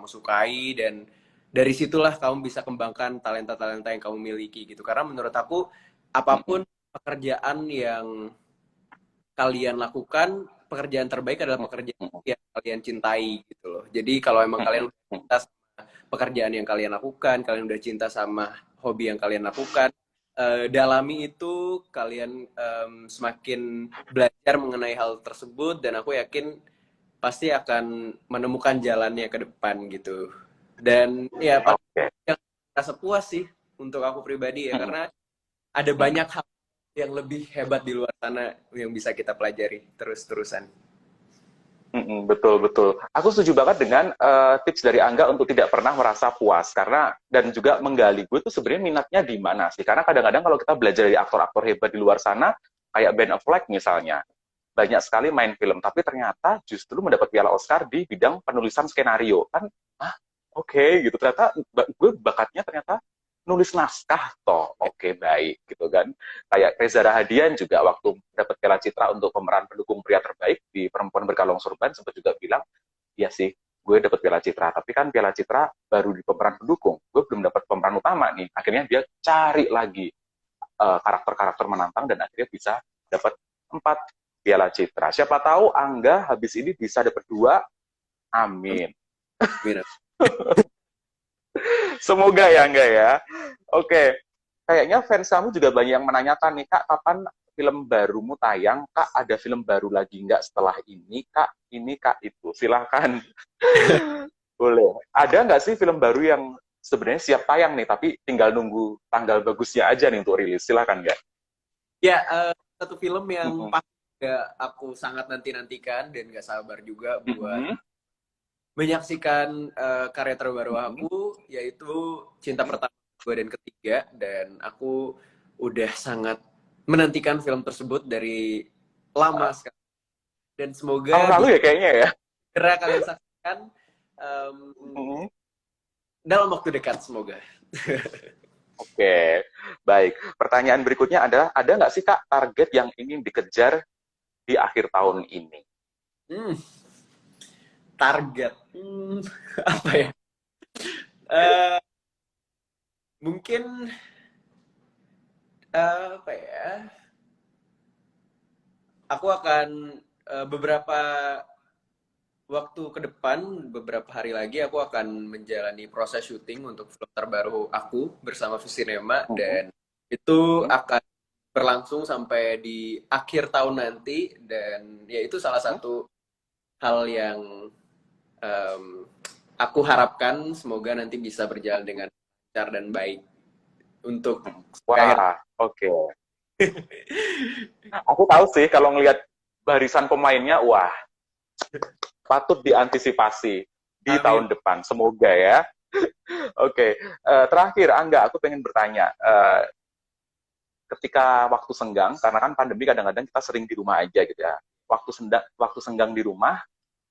Speaker 2: sukai, dan dari situlah kamu bisa kembangkan talenta-talenta yang kamu miliki gitu. Karena menurut aku apapun pekerjaan yang kalian lakukan, pekerjaan terbaik adalah pekerjaan yang kalian cintai gitu loh. Jadi kalau emang kalian udah cinta sama pekerjaan yang kalian lakukan, kalian udah cinta sama hobi yang kalian lakukan, dalami itu, kalian semakin belajar mengenai hal tersebut, dan aku yakin pasti akan menemukan jalannya ke depan gitu. Dan ya yang rasa puas sih untuk aku pribadi ya, karena ada banyak hal yang lebih hebat di luar sana yang bisa kita pelajari terus-terusan.
Speaker 1: Betul. Aku setuju banget dengan tips dari Angga untuk tidak pernah merasa puas, karena dan juga menggali gue tuh sebenarnya minatnya di mana sih. Karena kadang-kadang kalau kita belajar dari aktor-aktor hebat di luar sana, kayak Ben Affleck misalnya, banyak sekali main film, tapi ternyata justru mendapat piala Oscar di bidang penulisan skenario. Kan, oke, gitu. Ternyata gue bakatnya ternyata nulis naskah toh. Oke, baik gitu kan. Kayak Reza Rahadian juga waktu dapat Piala Citra untuk pemeran pendukung pria terbaik di Perempuan Berkalung Sorban sempat juga bilang, "Iya sih, gue dapat Piala Citra, tapi kan Piala Citra baru di pemeran pendukung. Gue belum dapat pemeran utama nih." Akhirnya dia cari lagi karakter-karakter menantang dan akhirnya bisa dapat 4 Piala Citra. Siapa tahu Angga habis ini bisa dapat 2. Amin. Semoga ya Angga ya. Oke. Kayaknya fans kamu juga banyak yang menanyakan nih, Kak, kapan film barumu tayang? Kak, ada film baru lagi nggak setelah ini? Kak, ini, Kak, itu. Silahkan. Boleh. Ada nggak sih film baru yang sebenarnya siap tayang nih, tapi tinggal nunggu tanggal bagusnya aja nih untuk rilis? Silahkan, nggak?
Speaker 2: Ya, satu film yang pasti aku sangat nanti-nantikan dan nggak sabar juga buat menyaksikan karya terbaru aku, yaitu Cinta Pertama, Kedua, dan Ketiga. Dan aku udah sangat menantikan film tersebut dari lama sekali. Dan semoga
Speaker 1: tahun lalu ya kayaknya ya.
Speaker 2: segera kalian saksikan dalam waktu dekat, semoga.
Speaker 1: Oke, baik. Pertanyaan berikutnya adalah, ada nggak sih Kak target yang ingin dikejar di akhir tahun ini?
Speaker 2: Target apa ya? Mungkin apa ya? Aku akan beberapa waktu ke depan, beberapa hari lagi aku akan menjalani proses syuting untuk film terbaru aku bersama Visinema, dan itu akan berlangsung sampai di akhir tahun nanti, dan ya itu salah satu hal yang aku harapkan semoga nanti bisa berjalan dengan lancar dan baik untuk
Speaker 1: oke. Aku tahu sih kalau ngelihat barisan pemainnya, wah, patut diantisipasi di tahun depan. Semoga ya. Oke. Terakhir, Angga, aku pengen bertanya. ketika waktu senggang, karena kan pandemi kadang-kadang kita sering di rumah aja gitu ya. Waktu senggang di rumah,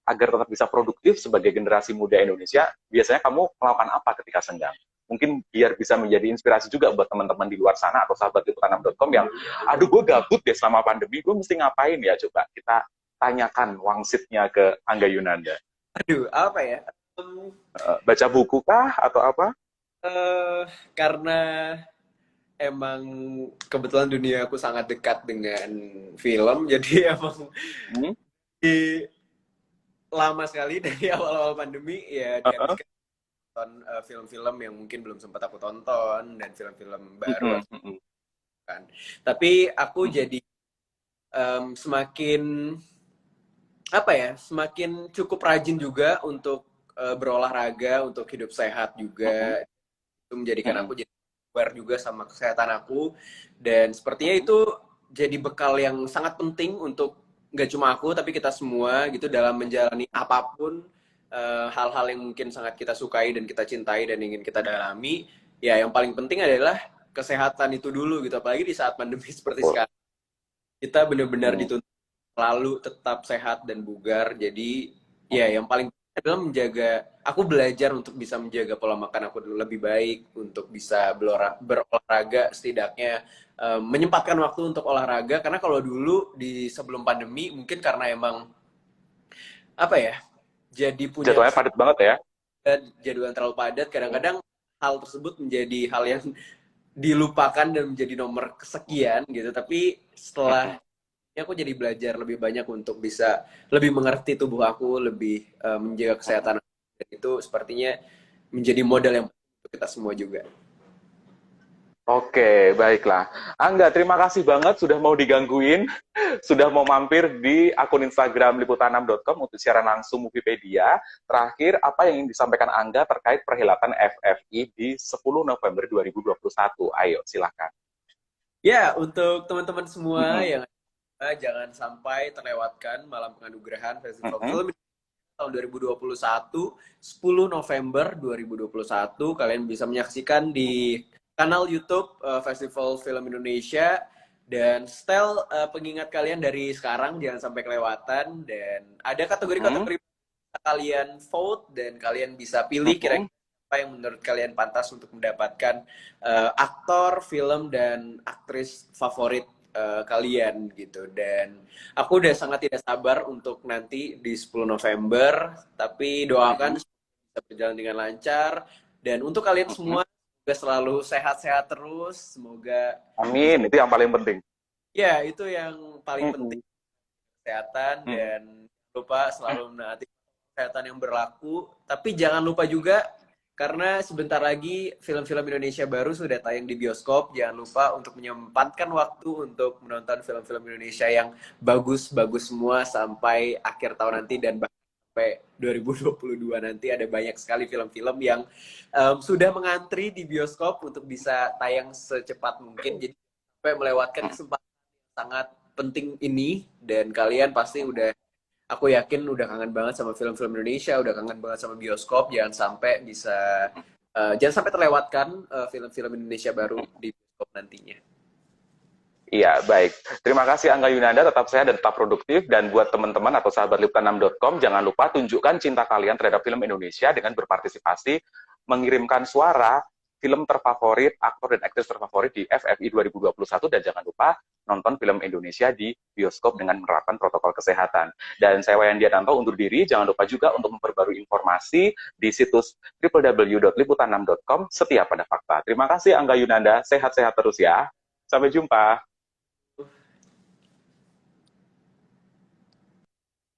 Speaker 1: agar tetap bisa produktif sebagai generasi muda Indonesia, biasanya kamu melakukan apa ketika senggang? Mungkin biar bisa menjadi inspirasi juga buat teman-teman di luar sana atau sahabat liputan6.com yang, aduh gue gabut deh selama pandemi, gue mesti ngapain ya? Coba kita tanyakan wangsitnya ke Angga Yunanda.
Speaker 2: Aduh, apa ya? Um,
Speaker 1: Baca buku kah atau apa?
Speaker 2: eh, karena emang kebetulan dunia aku sangat dekat dengan film, jadi emang
Speaker 1: Hmm?
Speaker 2: di lama sekali dari awal-awal pandemi ya
Speaker 1: Uh-uh.
Speaker 2: dihabiskan nonton film-film yang mungkin belum sempat aku tonton dan film-film baru
Speaker 1: Mm-mm, mm-mm,
Speaker 2: kan. Tapi aku
Speaker 1: mm-mm,
Speaker 2: jadi semakin apa ya, semakin cukup rajin juga untuk berolahraga, untuk hidup sehat
Speaker 1: mm-mm,
Speaker 2: juga. Itu menjadikan
Speaker 1: mm-mm,
Speaker 2: aku jadi aware juga sama kesehatan aku dan sepertinya
Speaker 1: mm-mm.
Speaker 2: itu jadi bekal yang sangat penting untuk nggak cuma aku tapi kita semua gitu dalam menjalani apapun hal-hal yang mungkin sangat kita sukai dan kita cintai dan ingin kita dalami ya yang paling penting adalah kesehatan itu dulu gitu apalagi di saat pandemi seperti
Speaker 1: Betul.
Speaker 2: sekarang kita benar-benar
Speaker 1: Mm.
Speaker 2: dituntut selalu tetap sehat dan bugar jadi ya yang paling penting adalah menjaga aku belajar untuk bisa menjaga pola makan aku dulu lebih baik untuk bisa berolahraga setidaknya menyempatkan waktu untuk olahraga karena kalau dulu di sebelum pandemi mungkin karena emang apa ya jadi punya
Speaker 1: Jadwalnya padat banget ya.
Speaker 2: jadwal yang terlalu padat
Speaker 1: Mm,
Speaker 2: kadang-kadang hal tersebut menjadi hal yang dilupakan dan menjadi nomor kesekian gitu tapi
Speaker 1: mm-mm.
Speaker 2: setelah ini aku jadi belajar lebih banyak untuk bisa lebih mengerti tubuh aku, lebih menjaga kesehatan aku. Dan itu sepertinya menjadi modal yang penting untuk kita semua juga.
Speaker 1: Oke, baiklah. Angga, terima kasih banget sudah mau digangguin, sudah mau mampir di akun Instagram liputan6.com untuk siaran langsung Movipedia. Terakhir, apa yang ingin disampaikan Angga terkait perhelatan FFI di 10 November 2021? Ayo, silakan.
Speaker 2: Ya, untuk teman-teman semua
Speaker 1: Mm-mm,
Speaker 2: yang jangan sampai terlewatkan malam penganugerahan Festival
Speaker 1: mm-mm,
Speaker 2: Film tahun 2021, 10 November 2021. Kalian bisa menyaksikan di kanal YouTube Festival Film Indonesia dan setel pengingat kalian dari sekarang jangan sampai kelewatan dan ada
Speaker 1: mm-mm,
Speaker 2: kategori-kategori kalian vote dan kalian bisa pilih
Speaker 1: mm-mm.
Speaker 2: kira-kira apa yang menurut kalian pantas untuk mendapatkan aktor, film dan aktris favorit kalian gitu dan aku udah sangat tidak sabar untuk nanti di 10 November tapi doakan
Speaker 1: Mm-mm,
Speaker 2: bisa berjalan dengan lancar dan untuk kalian
Speaker 1: mm-mm.
Speaker 2: semua semoga selalu sehat-sehat terus semoga bisa
Speaker 1: Amin, itu yang paling penting.
Speaker 2: ya itu yang paling penting
Speaker 1: Mm-mm,
Speaker 2: kesehatan
Speaker 1: mm-mm.
Speaker 2: dan lupa selalu menaati kesehatan yang berlaku. Tapi jangan lupa juga karena sebentar lagi film-film Indonesia baru sudah tayang di bioskop. Jangan lupa untuk menyempatkan waktu untuk menonton film-film Indonesia yang bagus-bagus semua sampai akhir tahun nanti dan bahkan sampai 2022 nanti ada banyak sekali film-film yang sudah mengantri di bioskop untuk bisa tayang secepat mungkin. Jadi sampai melewatkan kesempatan yang sangat penting ini dan kalian pasti udah aku yakin udah kangen banget sama film-film Indonesia, udah kangen banget sama bioskop, jangan sampai terlewatkan film-film Indonesia baru di bioskop nantinya.
Speaker 1: Iya, baik. Terima kasih Angga Yunanda, tetap sehat dan tetap produktif. Dan buat teman-teman atau sahabat liputan6.com, jangan lupa tunjukkan cinta kalian terhadap film Indonesia dengan berpartisipasi, mengirimkan suara film terfavorit, aktor dan aktris terfavorit di FFI 2021, dan jangan lupa nonton film Indonesia di bioskop dengan menerapkan protokol kesehatan. Dan saya Wayan Diananto undur diri, jangan lupa juga untuk memperbarui informasi di situs www.liputan6.com setia pada fakta. Terima kasih Angga Yunanda, sehat-sehat terus ya. Sampai jumpa.